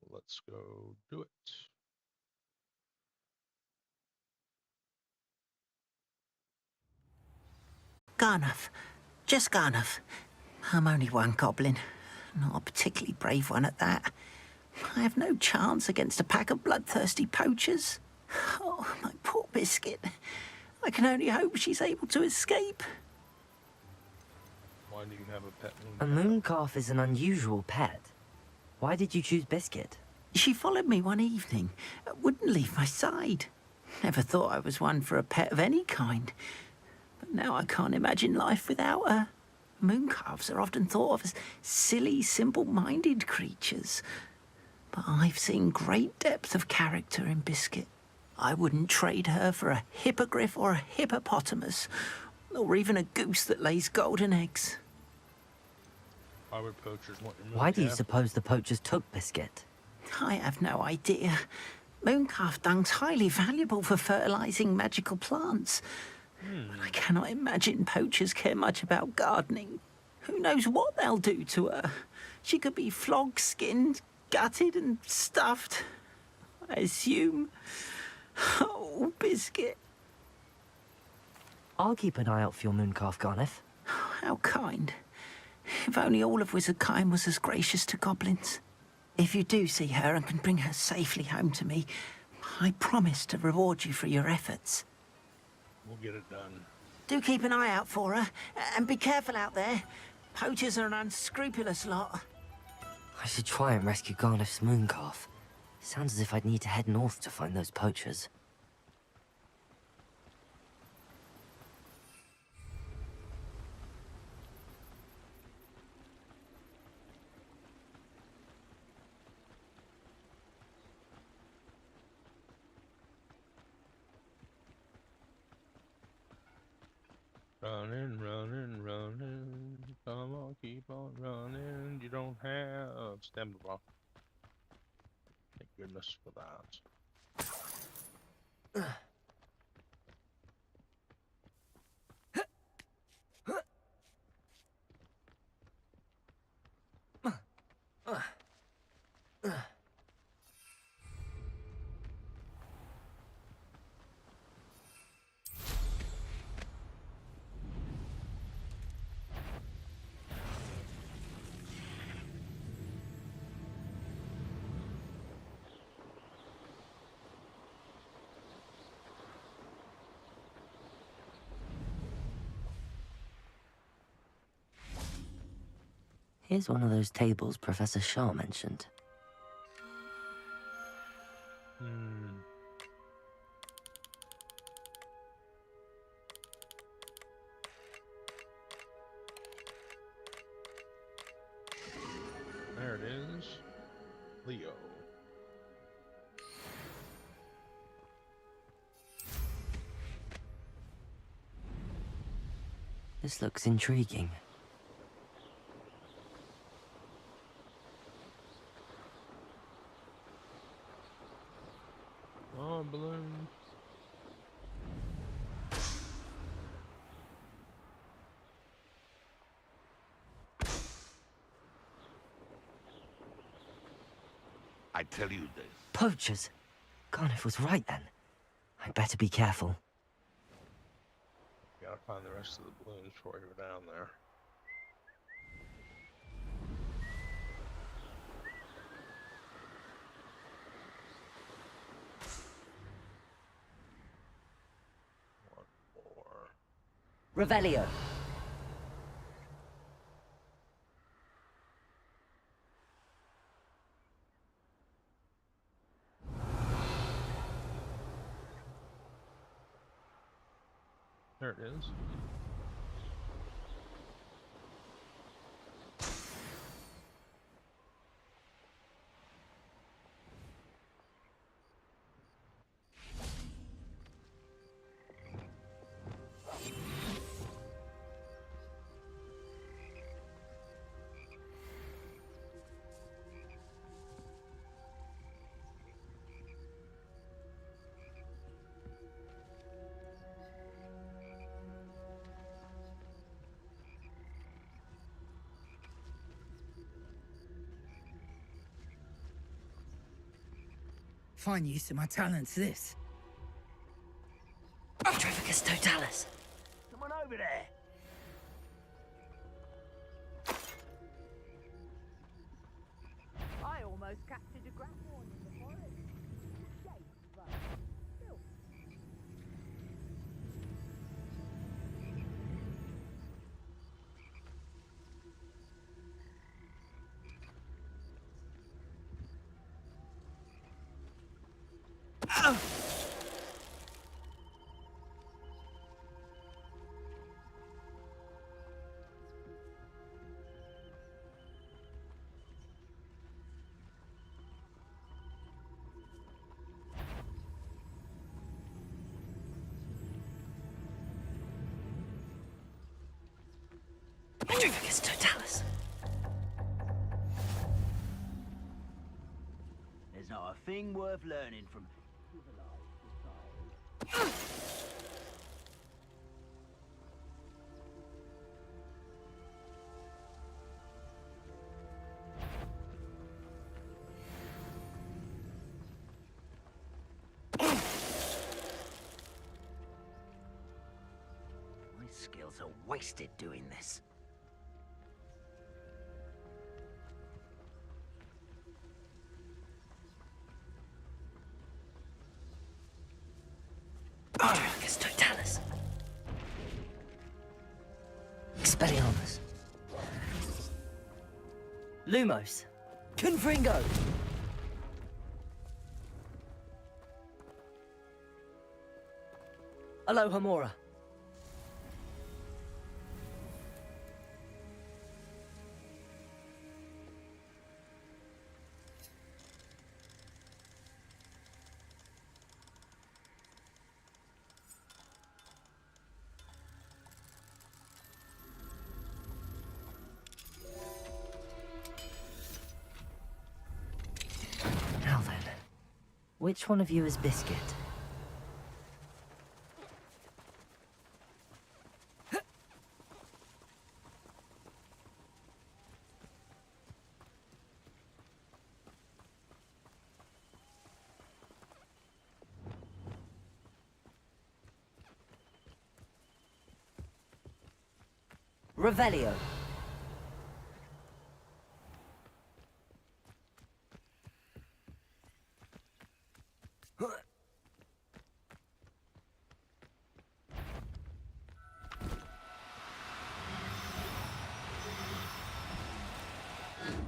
Let's go do it. Garnuff. Just Garnuff. I'm only one goblin. Not a particularly brave one at that. I have no chance against a pack of bloodthirsty poachers. Oh, my poor biscuit. I can only hope she's able to escape. Why do you have a pet A mooncalf is an unusual pet. Why did you choose Biscuit? She followed me one evening, wouldn't leave my side. Never thought I was one for a pet of any kind. But now I can't imagine life without her. Mooncalves are often thought of as silly, simple-minded creatures. But I've seen great depth of character in Biscuit. I wouldn't trade her for a hippogriff or a hippopotamus, or even a goose that lays golden eggs. Why would poachers want your Why do you suppose the poachers took Biscuit? I have no idea. Mooncalf dung's highly valuable for fertilizing magical plants. But I cannot imagine poachers care much about gardening. Who knows what they'll do to her? She could be flogged, skinned, gutted and stuffed. I assume. Oh, Biscuit. I'll keep an eye out for your mooncalf, Garneth. How kind. If only all of Wizardkind was as gracious to goblins. If you do see her and can bring her safely home to me, I promise to reward you for your efforts. We'll get it done. Do keep an eye out for her, and be careful out there. Poachers are an unscrupulous lot. I should try and rescue Garneth's mooncalf. Sounds as if I'd need to head north to find those poachers. Running, running, running. Come on, keep on running. You don't have stamina block. Thank goodness for that. Here's one of those tables Professor Shaw mentioned. There it is. Leo. This looks intriguing. Oh, balloon. I tell you this. Poachers! Garneth was right then. I'd better be careful. Gotta find the rest of the balloons before we go down there. One more. Revelio. There it is. Fine use of my talents, this. Trevicus Totalis. Come on over there. I almost captured a grandhorn in the forest. Escaped, but still. Petrificus totalis. There's not a thing worth learning from My skills are wasted doing this. Petrificus totalis. Expelliarmus. Lumos. Confringo. Alohomora. Now then, which one of you is Biscuit? Revelio.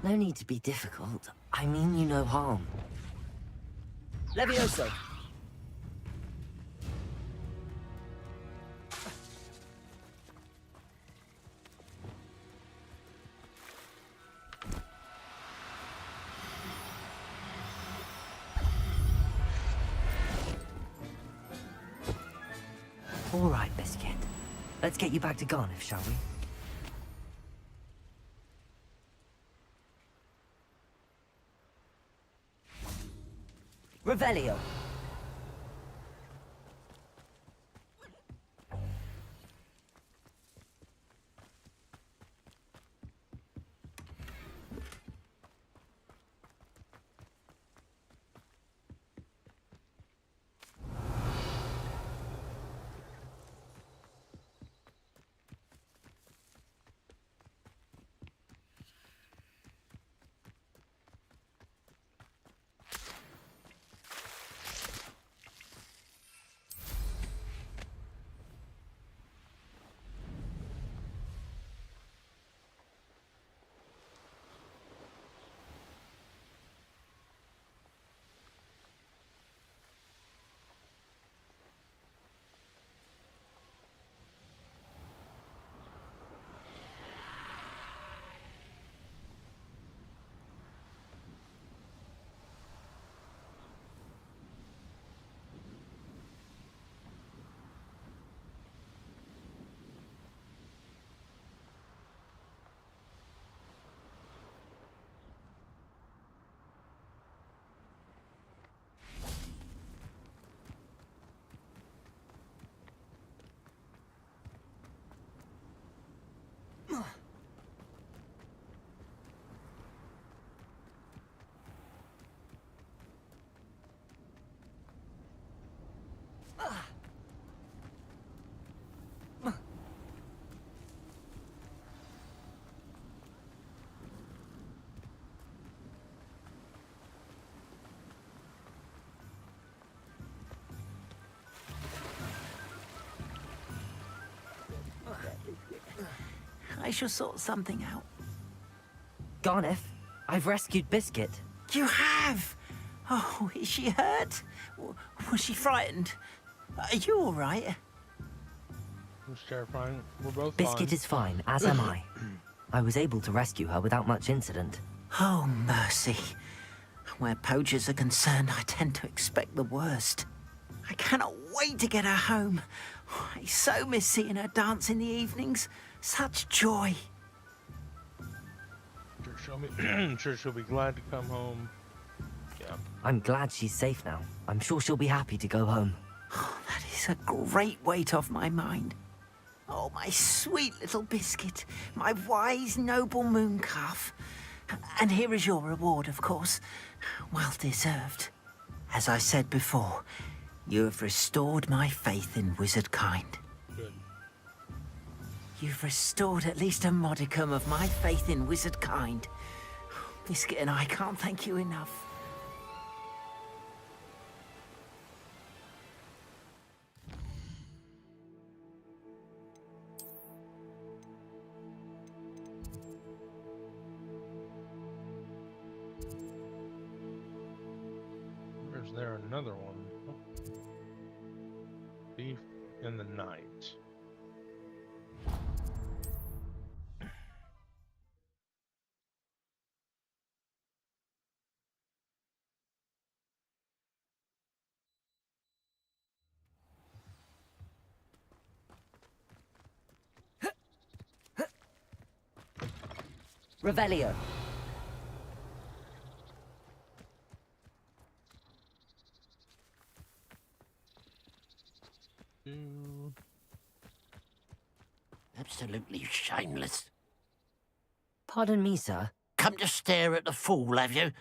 No need to be difficult. I mean you no harm. Levioso. All right, Biscuit. Let's get you back to Garniff, shall we? Revelio. I shall sort something out. Garniff, I've rescued Biscuit. You have? Oh, is she hurt? Was she frightened? Are you all right? It was terrifying. We're both Biscuit fine. is fine, as am I. I was able to rescue her without much incident. Oh, mercy. Where poachers are concerned, I tend to expect the worst. I cannot wait to get her home. I so miss seeing her dance in the evenings. Such joy. I'm sure she'll be glad to come home. Yeah. I'm glad she's safe now. I'm sure she'll be happy to go home. That is a great weight off my mind. Oh, my sweet little biscuit, my wise, noble moon calf. And here is your reward, of course. Well deserved. As I said before, you have restored my faith in wizard kind. Good. You've restored at least a modicum of my faith in wizard kind. Biscuit and I can't thank you enough. Is there another one? Oh. Thief in the night. Revelio. Absolutely shameless. Pardon me, sir. Come to stare at the fool, have you?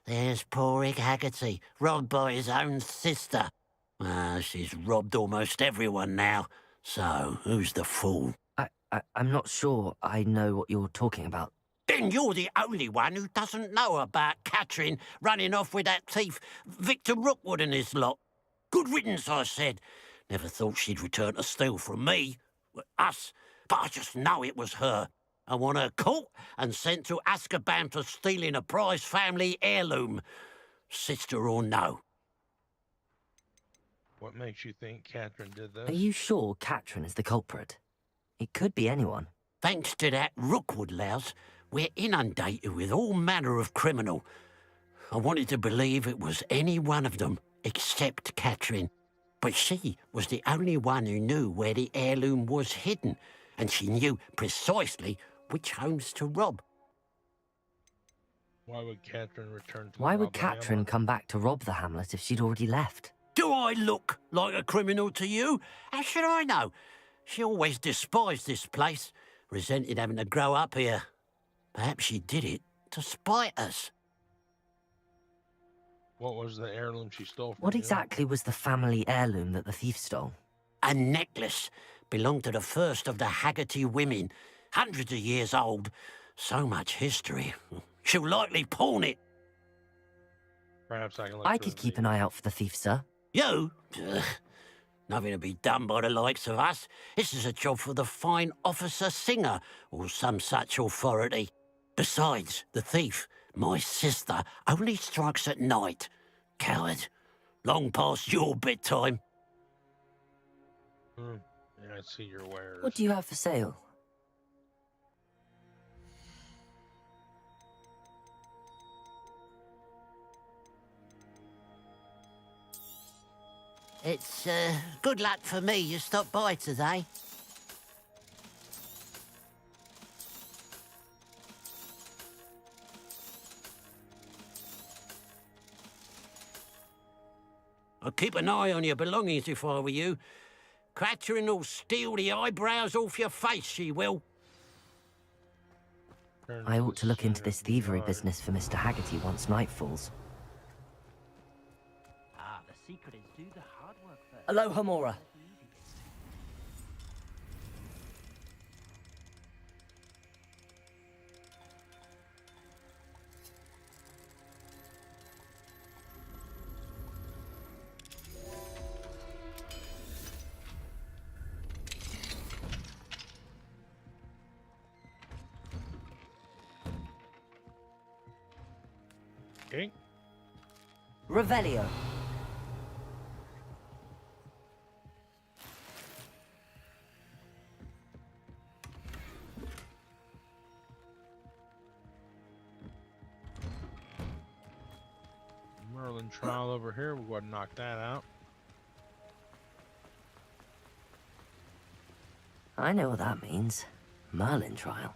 There's poor Ig Haggerty, robbed by his own sister. She's robbed almost everyone now. So, who's the fool? I'm not sure I know what you're talking about. Then you're the only one who doesn't know about Catherine running off with that thief, Victor Rookwood and his lot. Good riddance, I said. Never thought she'd return to steal from me, us, but I just know it was her. I want her caught and sent to Azkaban for stealing a prize family heirloom, sister or no. What makes you think Catherine did this? Are you sure Catherine is the culprit? It could be anyone. Thanks to that Rookwood louse, we're inundated with all manner of criminal. I wanted to believe it was any one of them, except Catherine. But she was the only one who knew where the heirloom was hidden, and she knew precisely which homes to rob. Why would Catherine return to Why would rob the Catherine hamlet? come back to rob the hamlet if she'd already left? Do I look like a criminal to you? How should I know? She always despised this place, resented having to grow up here. Perhaps she did it to spite us. What was the heirloom she stole from What you? exactly was the family heirloom that the thief stole? A necklace belonged to the first of the Haggerty women, hundreds of years old. So much history. She'll likely pawn it. Perhaps I can look I through could the keep an eye out for the thief, sir. You? Ugh. Nothing to be done by the likes of us. This is a job for the fine officer Singer, or some such authority. Besides, the thief, my sister, only strikes at night. Coward. Long past your bedtime. Yeah, I see your wares. What do you have for sale? It's good luck for me you stopped by today. I'd keep an eye on your belongings if I were you. Catherine will steal the eyebrows off your face, she will. I ought to look into this thievery business for Mr. Haggerty once night falls. Ah, the secret is do the hard work first. Aloha, Mora. Okay. Revelio. Merlin trial over here. We'll go ahead and knock that out. I know what that means. Merlin trial.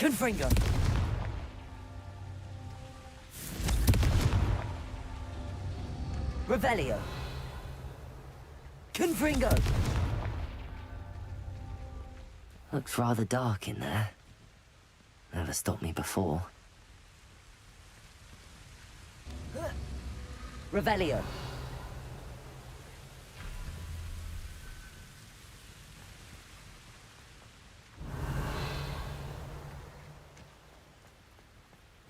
Confringo. Revelio. Confringo. Looks rather dark in there. Never stopped me before. Revelio.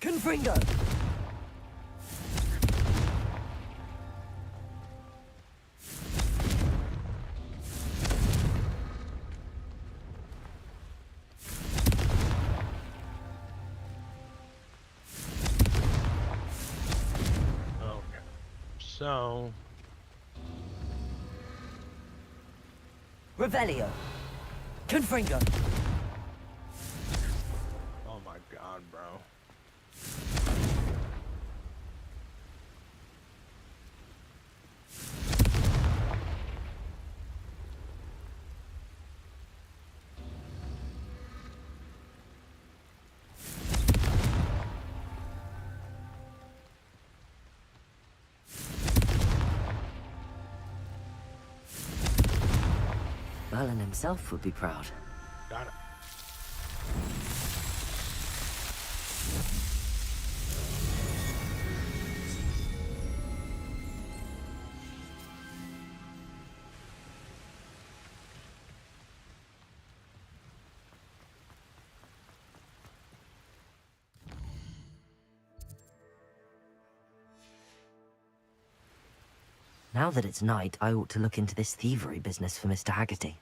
Confringo. Okay. So. Revelio. Confringo. Oh my god, bro. Merlin himself would be proud. Got it. Now that it's night, I ought to look into this thievery business for Mr. Haggerty.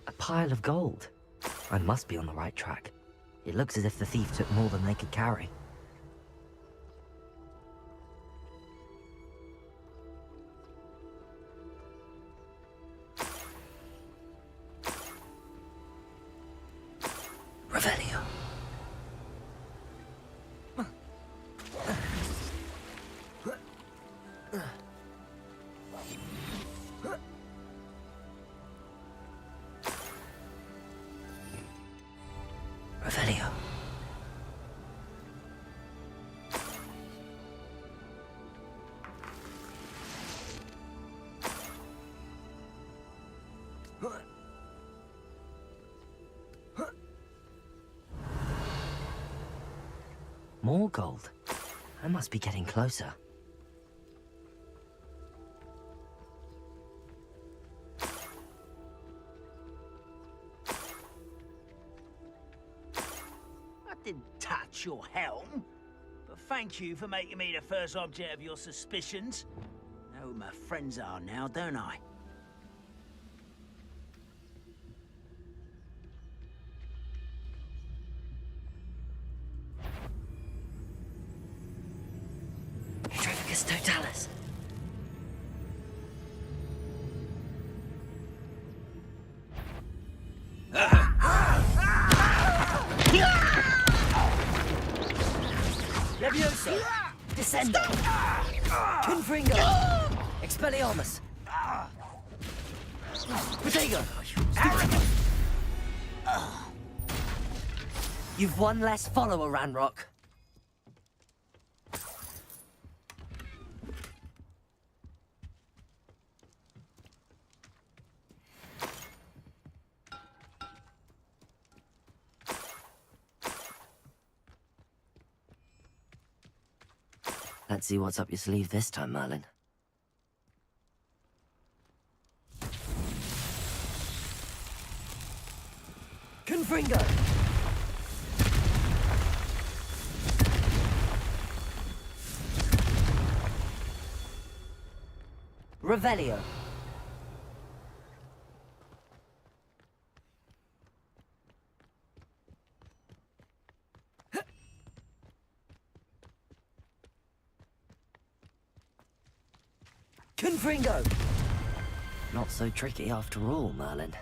A pile of gold. I must be on the right track. It looks as if the thief took more than they could carry. Revelio. Revelio. More gold. I must be getting closer. I didn't touch your helm, but thank you for making me the first object of your suspicions. Know who my friends are now, don't I? Trevicus Totalis. Levioso. Descendo. Confringo. Expelliarmus. Protego. You've one less follower, Ranrock. Let's see what's up your sleeve this time, Merlin. Confringo! Revelio. Confringo! Not so tricky after all, Merlin.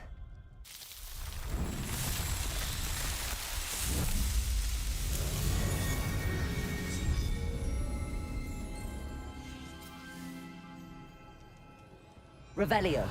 Revelio.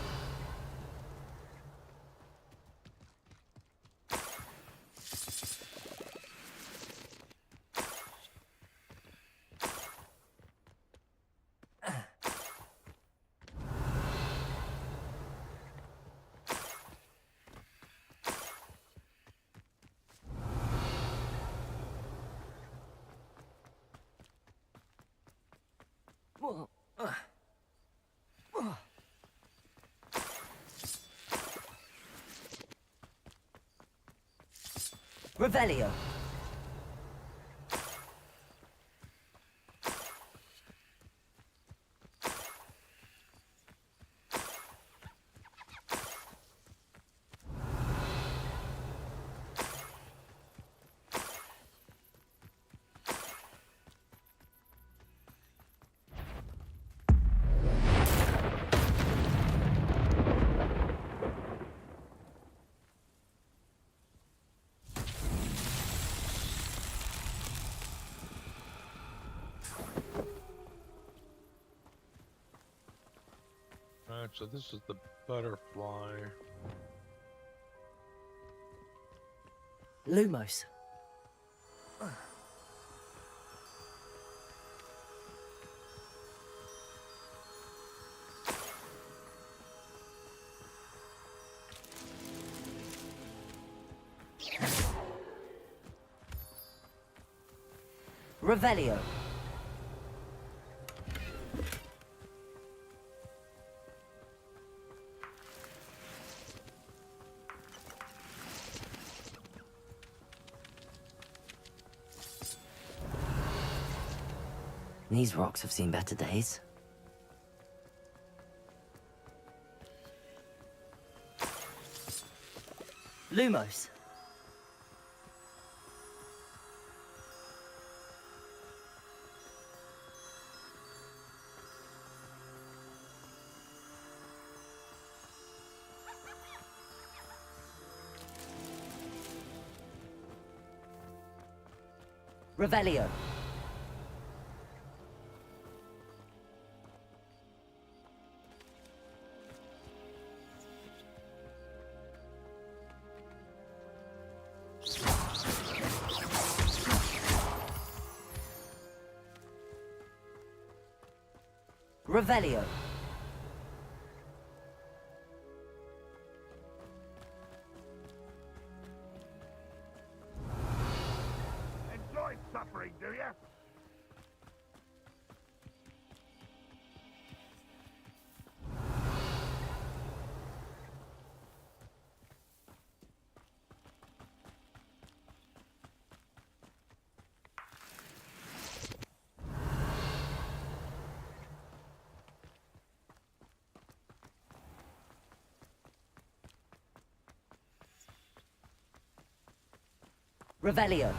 Revelio. Alright, so this is the butterfly. Lumos. Revelio. These rocks have seen better days. Lumos. Revelio. Revelio. Enjoy suffering, do you? Revelio.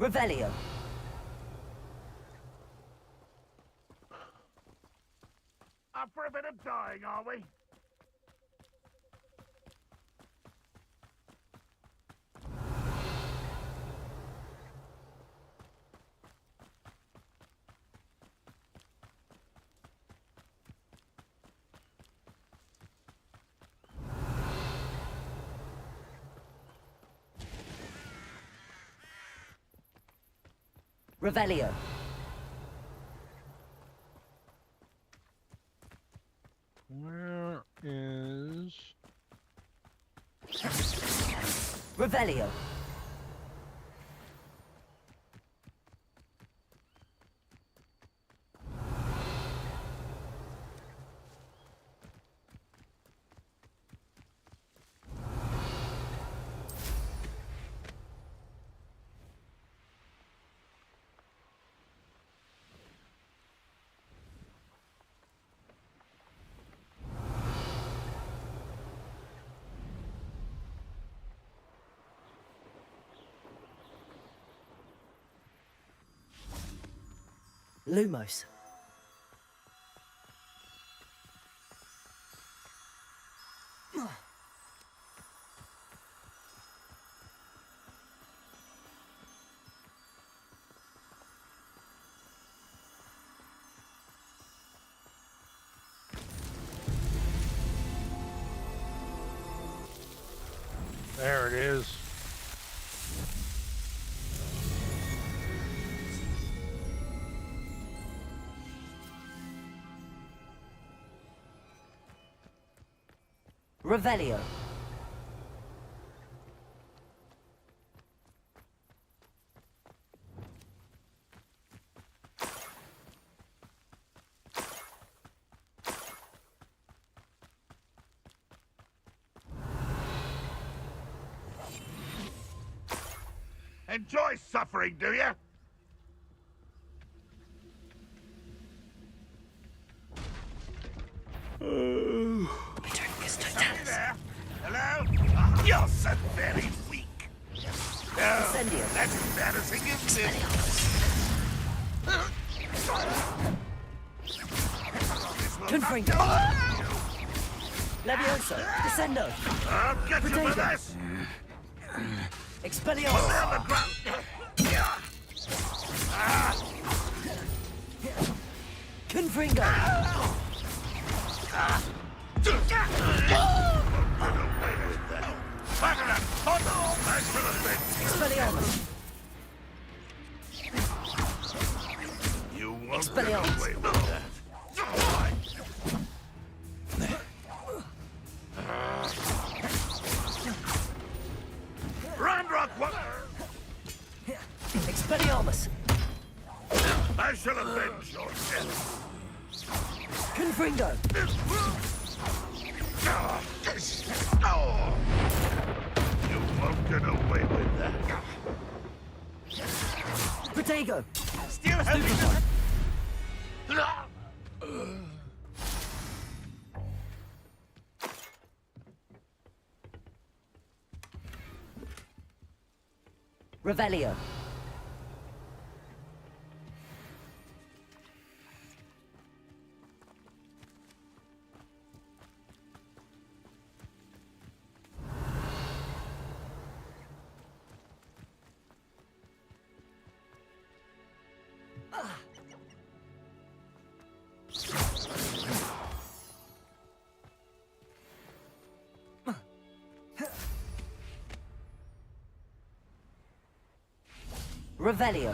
Revelio. Up for a bit of dying, are we? Revelio. Where is... Revelio. Lumos. There it is. Revelio. Enjoy suffering, do you? Somebody there? Hello? You're so very weak. No, that's embarrassing, isn't it? Confringo. Levioso. Descendo. I'll get you for Protego. this! Expelliarmus. Confringo. Expelliarmus. You won't get Expelliarmus. away with that. Randrock, what? Expelliarmus. I shall avenge your death. Confringo. You won't get away with that. Protego. Still having Revelio. Revelio.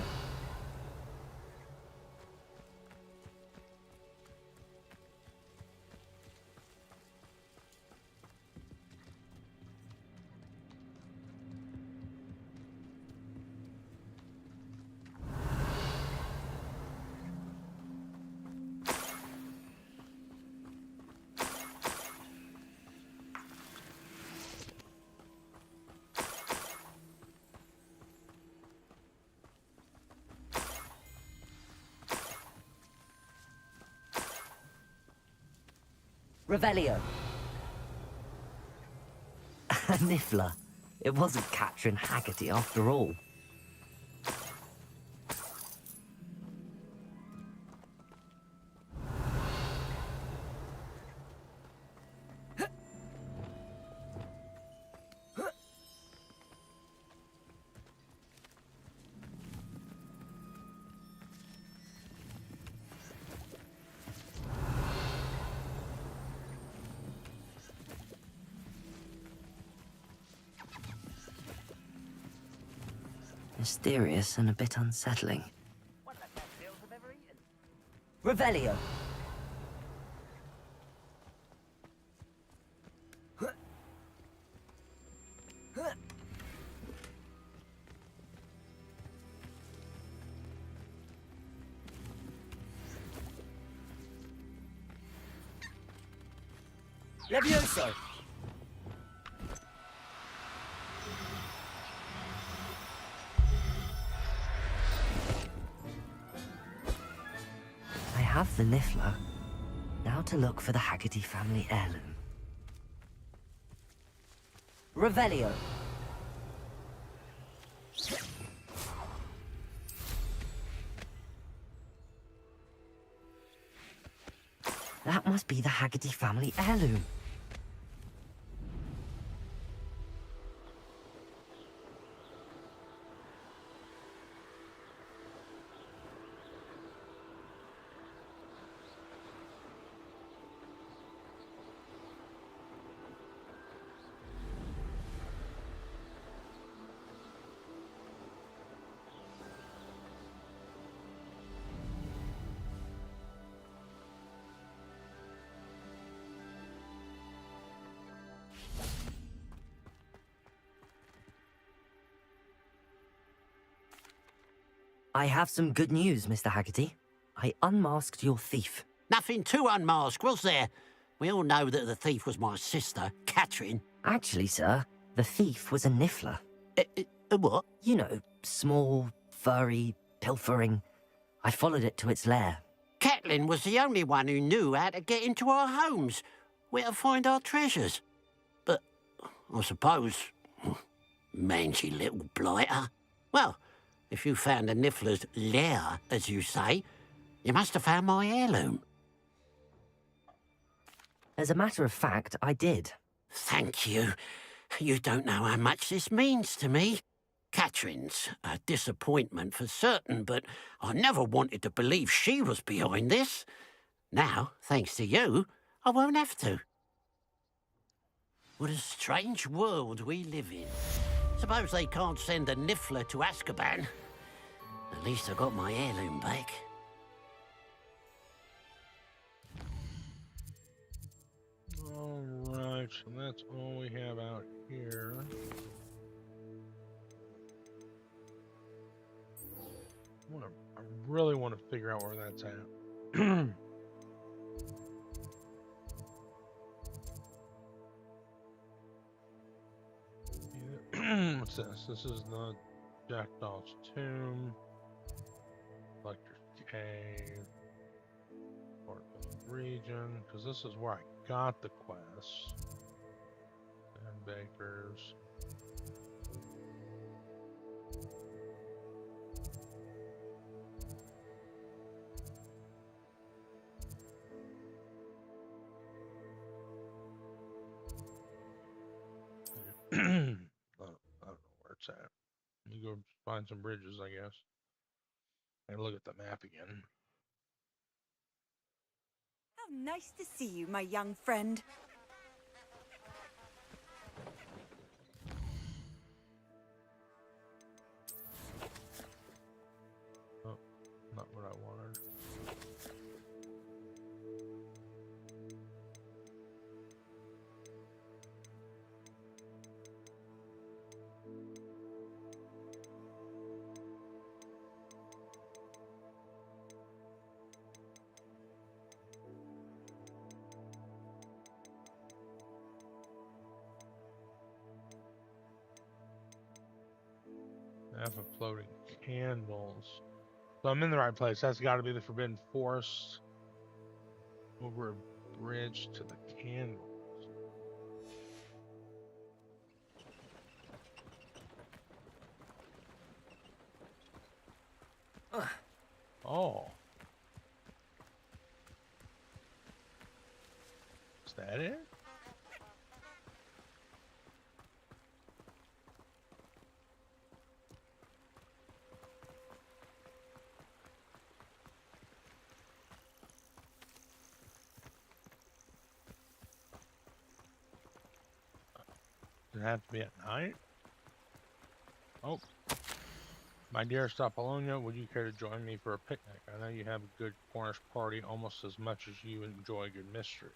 Revelio. Niffler. It wasn't Catrin Haggerty after all. Mysterious and a bit unsettling. Revelio. Levioso. I have the Niffler. Now to look for the Haggerty family heirloom. Revelio. That must be the Haggerty family heirloom. I have some good news, Mr. Haggerty. I unmasked your thief. Nothing to unmask, was there? We all know that the thief was my sister, Catherine. Actually, sir, the thief was a niffler. A what? You know, small, furry, pilfering. I followed it to its lair. Catelyn was the only one who knew how to get into our homes, where to find our treasures. But I suppose, mangy little blighter. Well, if you found the niffler's lair, as you say, you must have found my heirloom. As a matter of fact, I did. Thank you. You don't know how much this means to me. Catherine's a disappointment for certain, but I never wanted to believe she was behind this. Now, thanks to you, I won't have to. What a strange world we live in. Suppose they can't send a niffler to Azkaban. At least I got my heirloom back. Alright, so that's all we have out here. I really want to figure out where that's at. What's this? This is the Jackdaw's Tomb, Collector's Cave, Port Region, because this is where I got the quest. And Bakers. I don't know where it's at. You go find some bridges, I guess. And look at the map again. How nice to see you, my young friend. Oh, not what I wanted. Half of floating candles. So I'm in the right place. That's got to be the Forbidden Forest. Over a bridge to the candles. Oh. Is that it? Does it have to be at night? Oh. My dearest Apollonia, would you care to join me for a picnic? I know you have a good Cornish party almost as much as you enjoy good mysteries.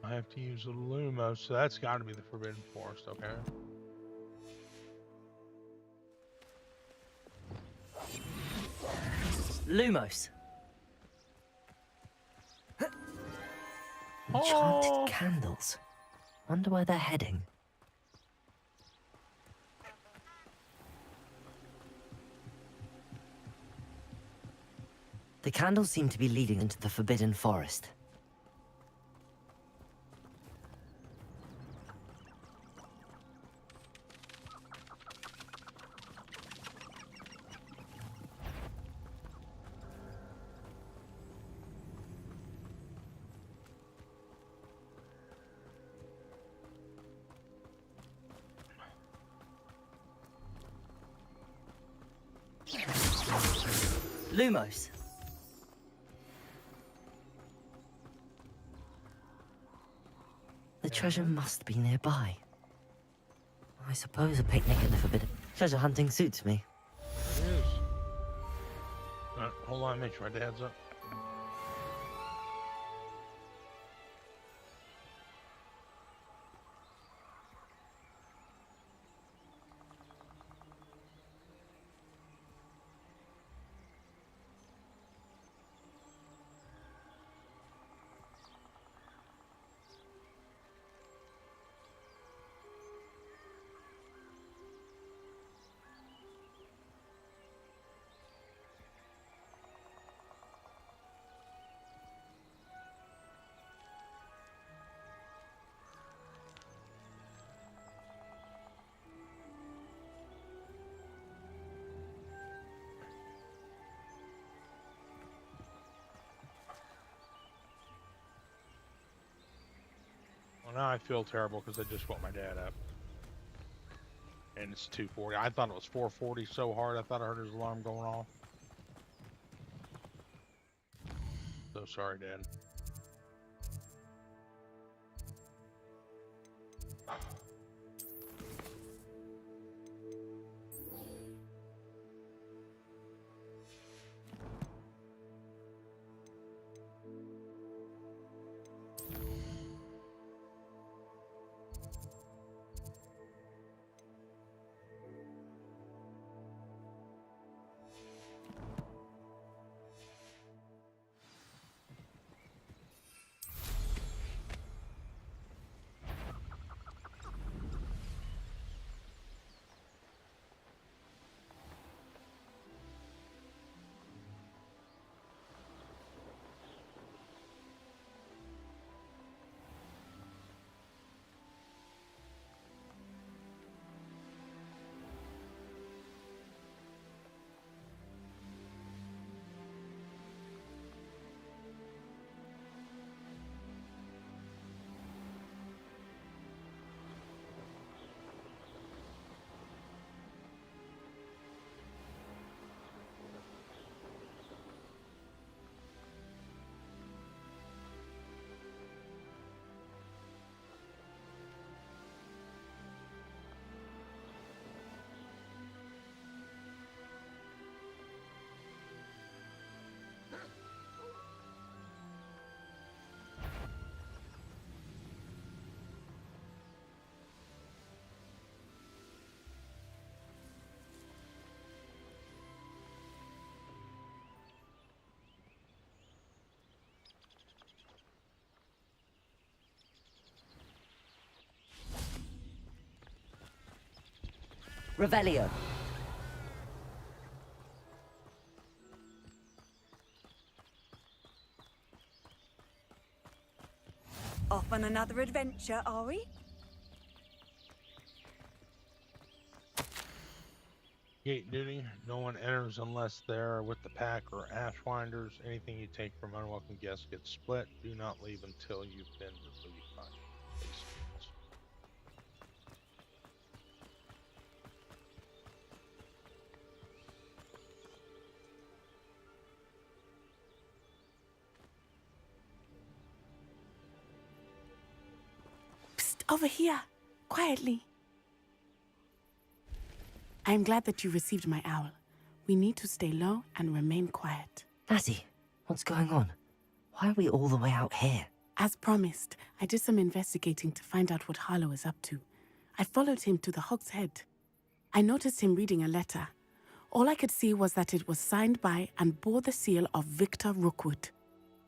I have to use the Lumos, so that's got to be the Forbidden Forest, okay? Lumos. Enchanted Oh. candles. Wonder where they're heading. The candles seem to be leading into the Forbidden Forest. Lumos. The treasure must be nearby. I suppose a picnic in the Forbidden... Treasure hunting suits me. It is. Hold on, make sure my dad's up. Well, now I feel terrible because I just woke my dad up. And it's 2:40. I thought it was 4:40 so hard I thought I heard his alarm going off. So sorry, Dad. Revelio. Off on another adventure, are we? Gate duty. No one enters unless they're with the pack or ashwinders. Anything you take from unwelcome guests gets split. Do not leave until you've been relieved by patients. Psst, over here. Quietly. I am glad that you received my owl. We need to stay low and remain quiet. Nazzy, what's going on? Why are we all the way out here? As promised, I did some investigating to find out what Harlow is up to. I followed him to the Hog's Head. I noticed him reading a letter. All I could see was that it was signed by and bore the seal of Victor Rookwood.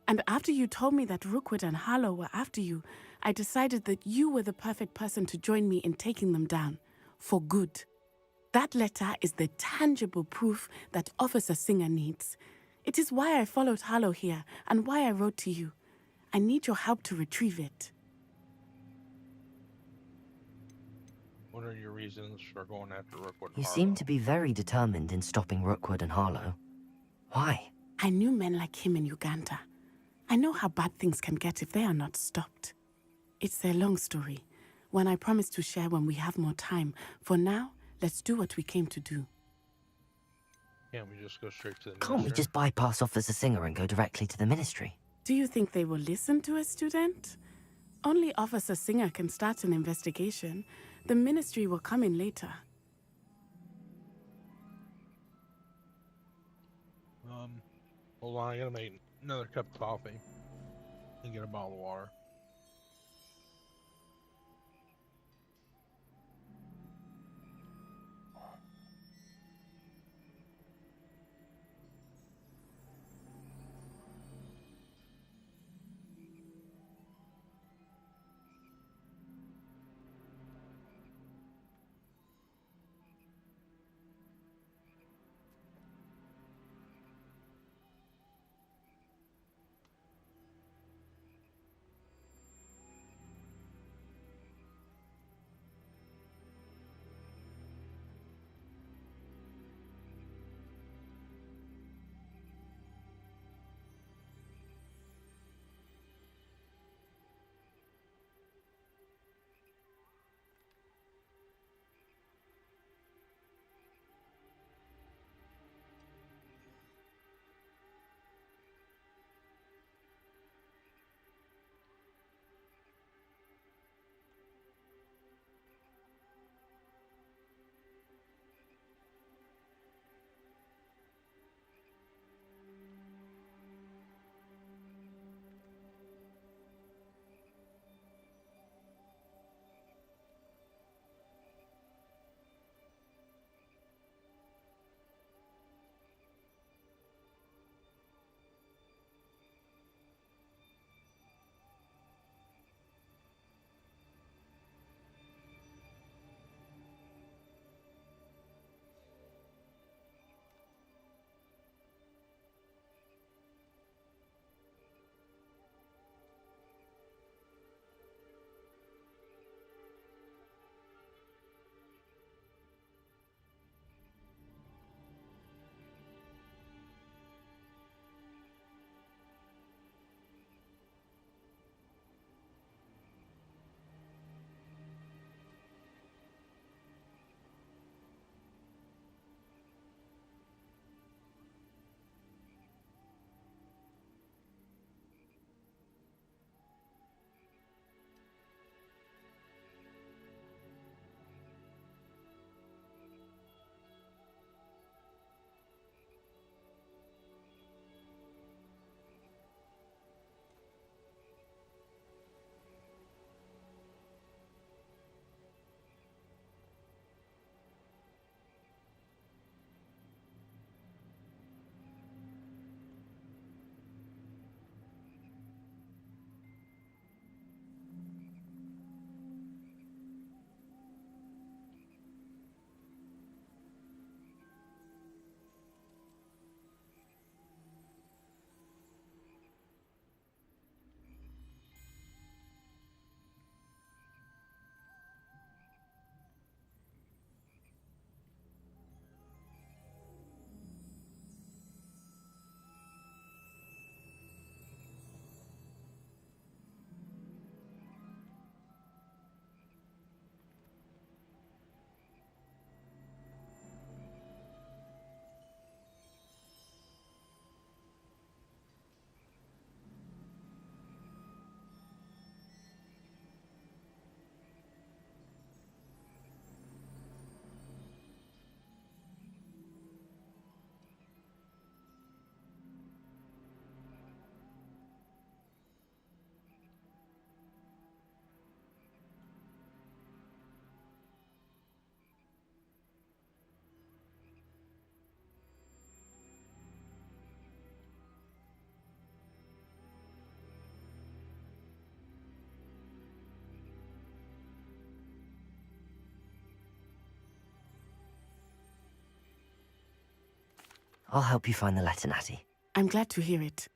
And after you told me that Rookwood and Harlow were after you, I decided that you were the perfect person to join me in taking them down. For good. That letter is the tangible proof that Officer Singer needs. It is why I followed Harlow here and why I wrote to you. I need your help to retrieve it. What are your reasons for going after Rookwood and You Harlow? seem to be very determined in stopping Rookwood and Harlow. Why? I knew men like him in Uganda. I know how bad things can get if they are not stopped. It's a long story, one I promise to share when we have more time. For now, let's do what we came to do. Can't we just go straight to the Can't we minister? just bypass Officer Singer and go directly to the ministry? Do you think they will listen to a student? Only Officer Singer can start an investigation. The ministry will come in later. Hold on, I gotta make another cup of coffee and get a bottle of water. I'll help you find the letter, Natty. I'm glad to hear it.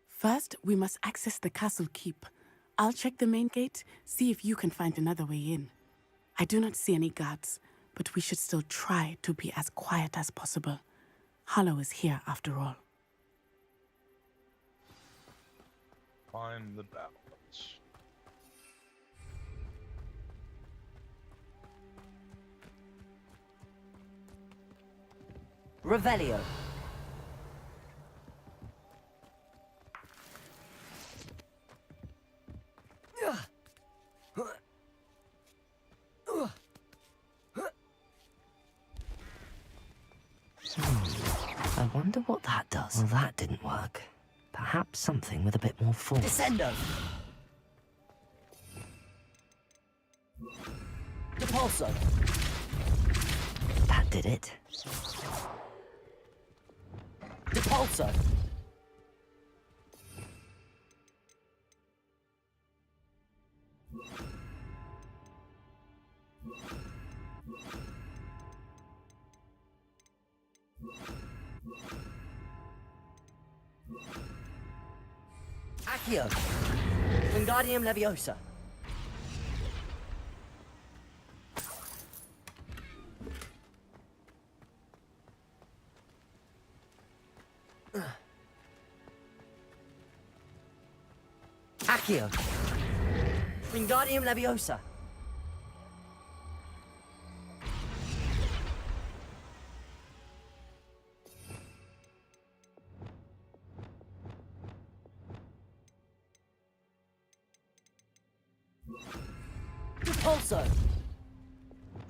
First, we must access the castle keep. I'll check the main gate, see if you can find another way in. I do not see any guards, but we should still try to be as quiet as possible. Hollow is here after all. Find the battlements. Revelio. I wonder what that does. Well, that didn't work. Perhaps something with a bit more force. Descendo! Depulso! That did it. Depulso! Accio! Wingardium Leviosa! Accio! Wingardium Leviosa! Depulso!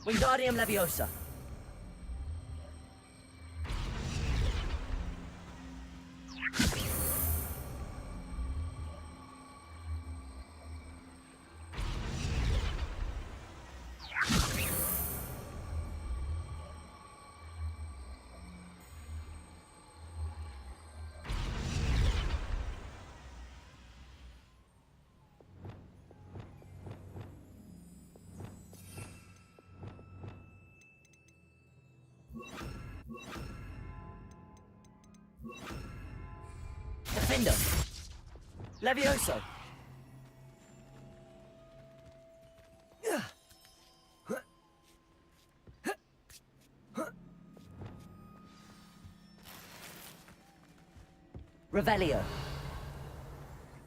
Wingardium Leviosa! Defendo! Levioso! Revelio.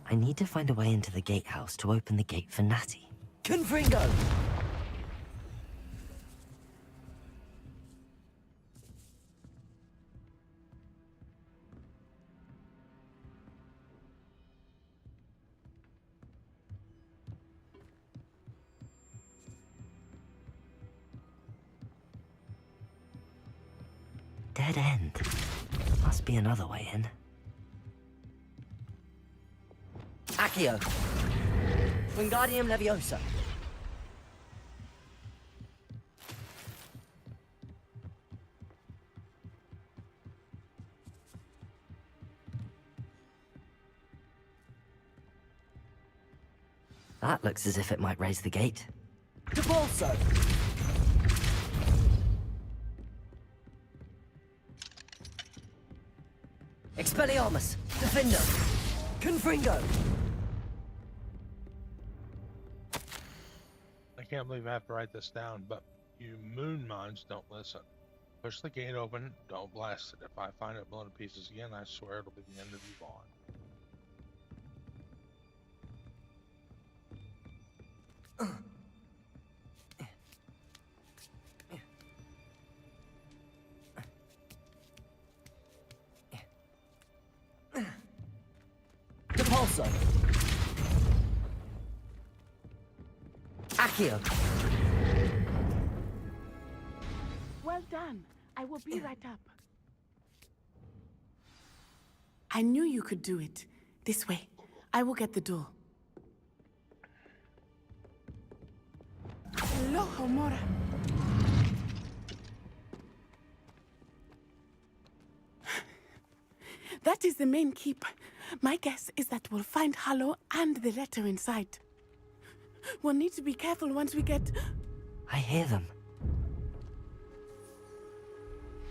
I need to find a way into the gatehouse to open the gate for Natty. Confringo! Dead end. Must be another way in. Accio! Wingardium Leviosa! That looks as if it might raise the gate. Depulso! Expelliarmus! Defendo! Confringo! I can't believe I have to write this down, but you moon mines don't listen. Push the gate open, don't blast it. If I find it blown to pieces again, I swear it'll be the end of you Vaughn. Depulso! Accio! Well done. I will be right up. I knew you could do it. This way. I will get the door. Hello, Homora. That is the main keep. My guess is that we'll find Hollow and the letter inside. We'll need to be careful once we get... I hear them.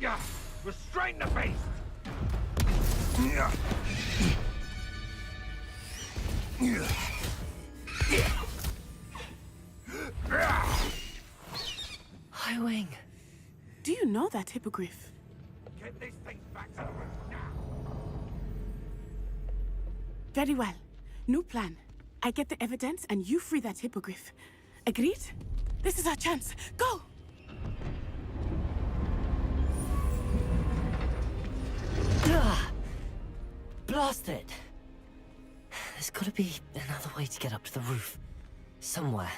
Yeah, restrain the beast! Highwing. Do you know that hippogriff? Get this thing back to the room now. Very well. New plan. I get the evidence and you free that hippogriff. Agreed? This is our chance. Go! Blast it! There's gotta be another way to get up to the roof. Somewhere.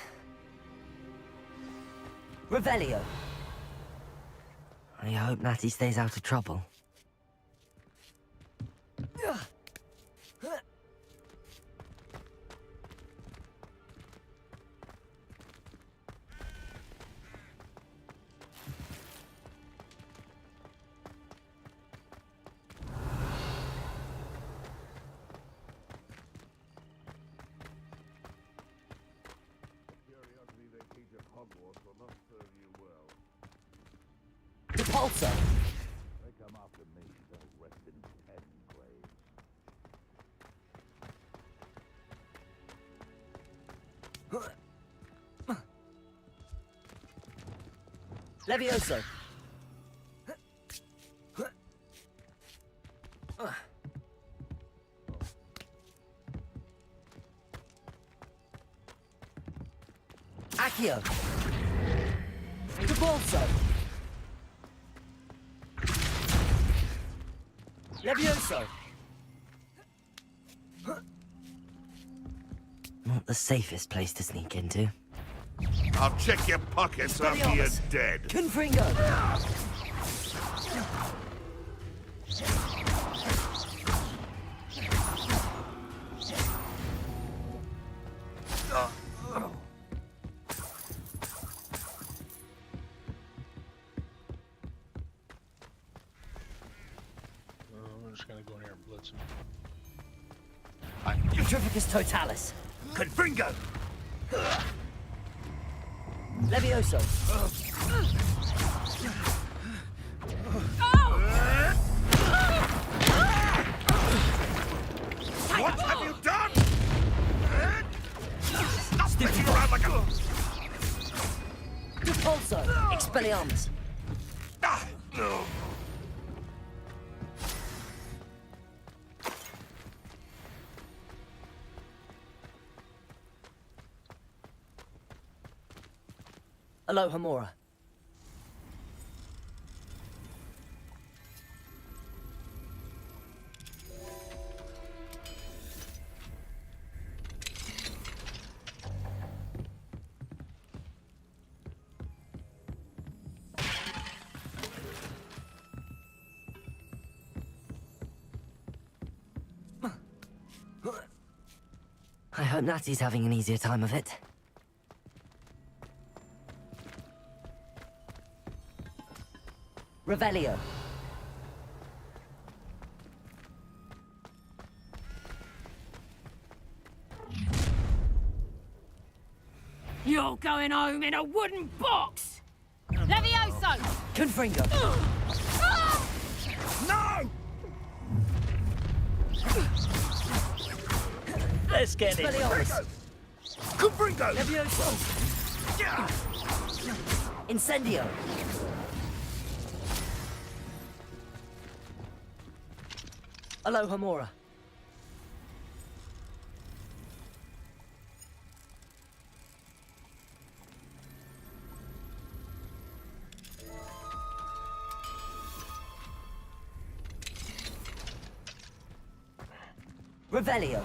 Revelio! I hope Natty stays out of trouble. Curiosity they teach at Hogwarts will not serve you well. Repulsor! They come after me, they'll rest in 10 graves. Levioso! Accio! Repulsor! Levioso! Not the safest place to sneak into. I'll check your pockets after you're dead. Confringo! I'm just gonna go in here and blitz him. Petrificus totalis! Confringo! Levioso! What have you done? Stop sticking around like a... Repulso! Expelliarmus! No. Aloha Mora. I hope Natty's having an easier time of it. Revelio. You're going home in a wooden box! Levioso! Confringo! No! Let's get it. Expelliarmus! Confringo! Levioso! Incendio! Aloha Mora. Revelio.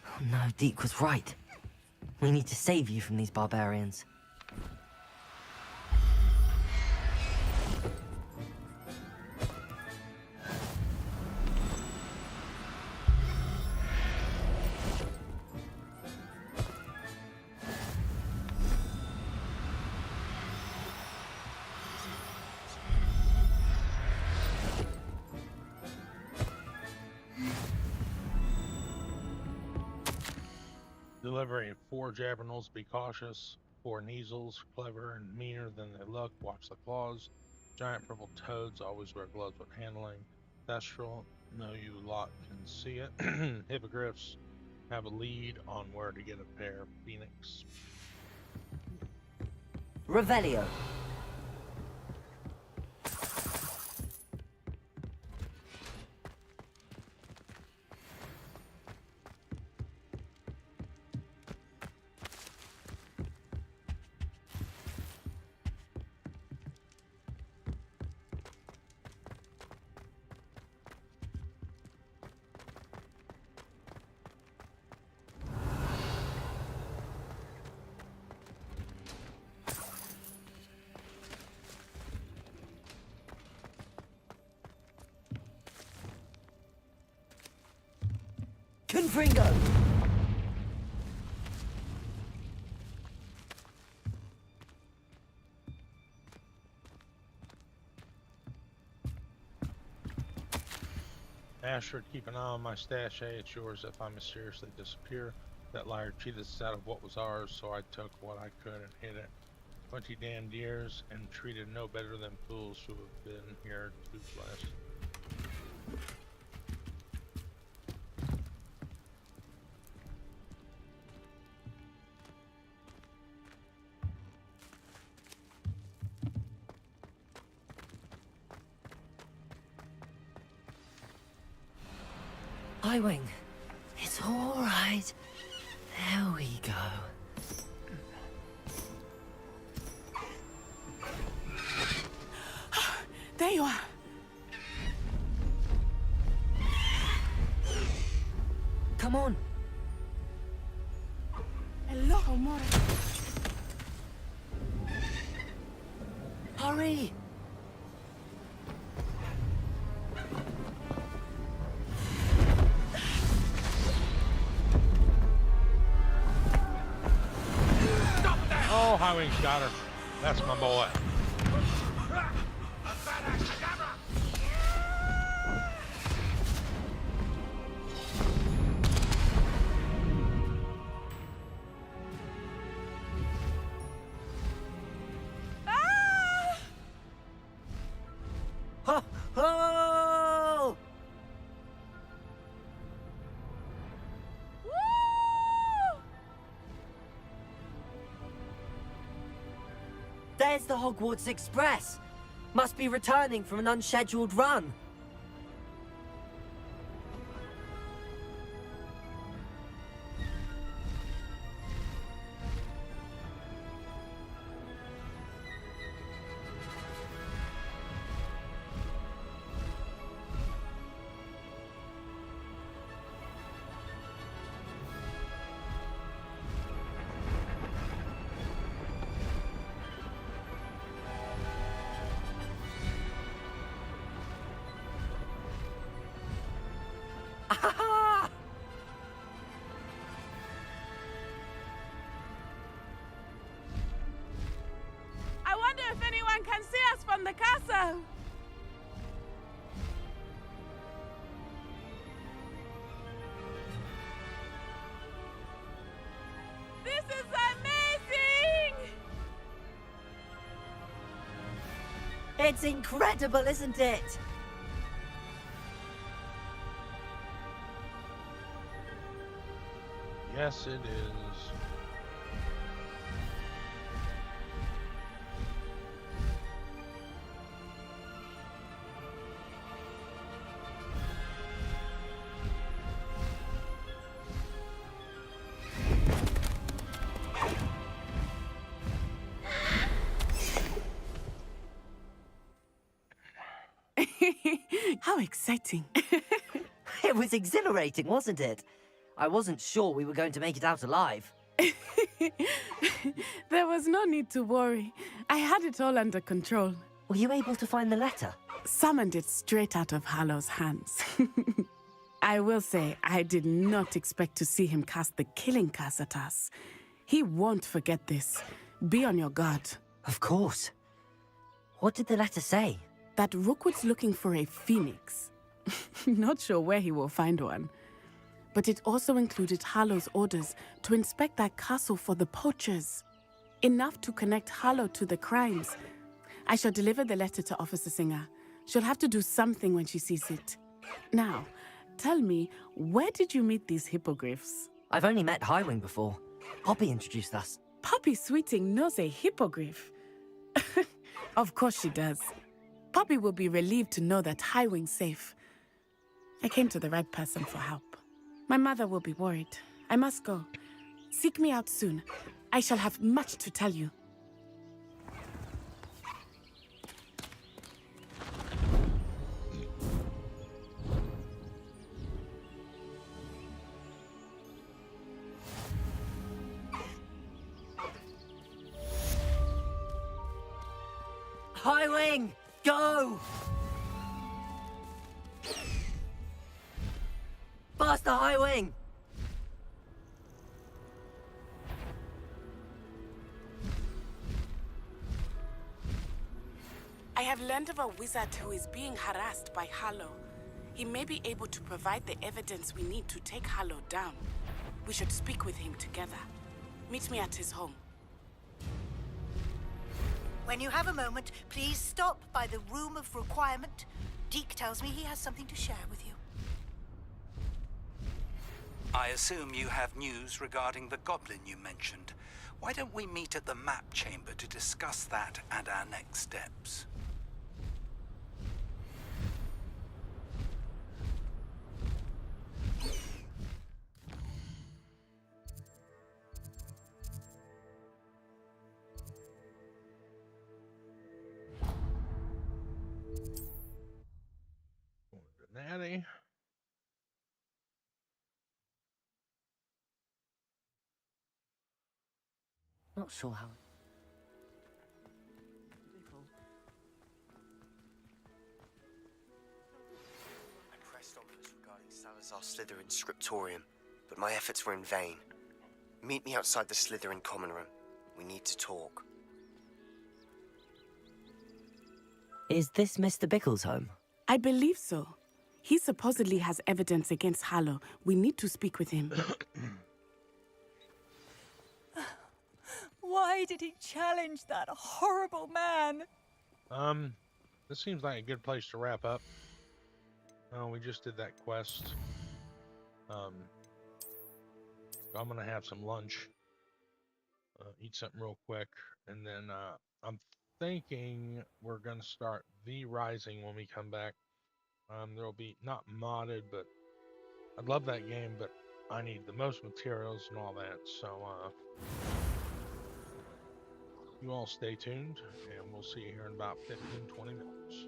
Oh no, Deke was right. We need to save you from these barbarians. Delivering 4 Jabbernols, be cautious. 4 Neasels, clever and meaner than they look. Watch the claws. Giant purple toads always wear gloves when handling. Thestral, no, you lot can see it. Hippogriffs have a lead on where to get a pair. Phoenix. Revelio. Confringo! Ashford, keep an eye on my stash. Hey, it's yours if I mysteriously disappear. That liar cheated us out of what was ours, so I took what I could and hid it. 20 damned years and treated no better than fools who have been here too last. Highwing, it's all right. There we go. There you are. Come on. Hello, amore. Hurry! Oh, Highwing's got her. That's my boy. Ha! Oh! There's the Hogwarts Express. Must be returning from an unscheduled run. I wonder if anyone can see us from the castle. This is amazing! It's incredible, isn't it? Yes, it is. How exciting. It was exhilarating, wasn't it? I wasn't sure we were going to make it out alive. There was no need to worry. I had it all under control. Were you able to find the letter? Summoned it straight out of Hallow's hands. I will say, I did not expect to see him cast the killing curse at us. He won't forget this. Be on your guard. Of course. What did the letter say? That Rookwood's looking for a phoenix. Not sure where he will find one. But it also included Hallow's orders to inspect that castle for the poachers. Enough to connect Hallow to the crimes. I shall deliver the letter to Officer Singer. She'll have to do something when she sees it. Now, tell me, where did you meet these hippogriffs? I've only met Highwing before. Poppy introduced us. Poppy Sweeting knows a hippogriff. Of course she does. Poppy will be relieved to know that Highwing's safe. I came to the right person for help. My mother will be worried. I must go. Seek me out soon. I shall have much to tell you. Highwing, go! Faster, Highwing! I have learned of a wizard who is being harassed by Harlow. He may be able to provide the evidence we need to take Harlow down. We should speak with him together. Meet me at his home. When you have a moment, please stop by the Room of Requirement. Deke tells me he has something to share with you. I assume you have news regarding the goblin you mentioned. Why don't we meet at the map chamber to discuss that and our next steps? Natty. Not sure how. I pressed Ominous regarding Salazar's Slytherin scriptorium, but my efforts were in vain. Meet me outside the Slytherin common room. We need to talk. Is this Mr. Bickle's home? I believe so. He supposedly has evidence against Harlow. We need to speak with him. Why did he challenge that horrible man? This seems like a good place to wrap up. We just did that quest. So I'm gonna have some lunch, eat something real quick, and then I'm thinking we're gonna start The Rising when we come back. There'll be not modded, but I love that game, but I need the most materials and all that. So you all stay tuned, and we'll see you here in about 15-20 minutes.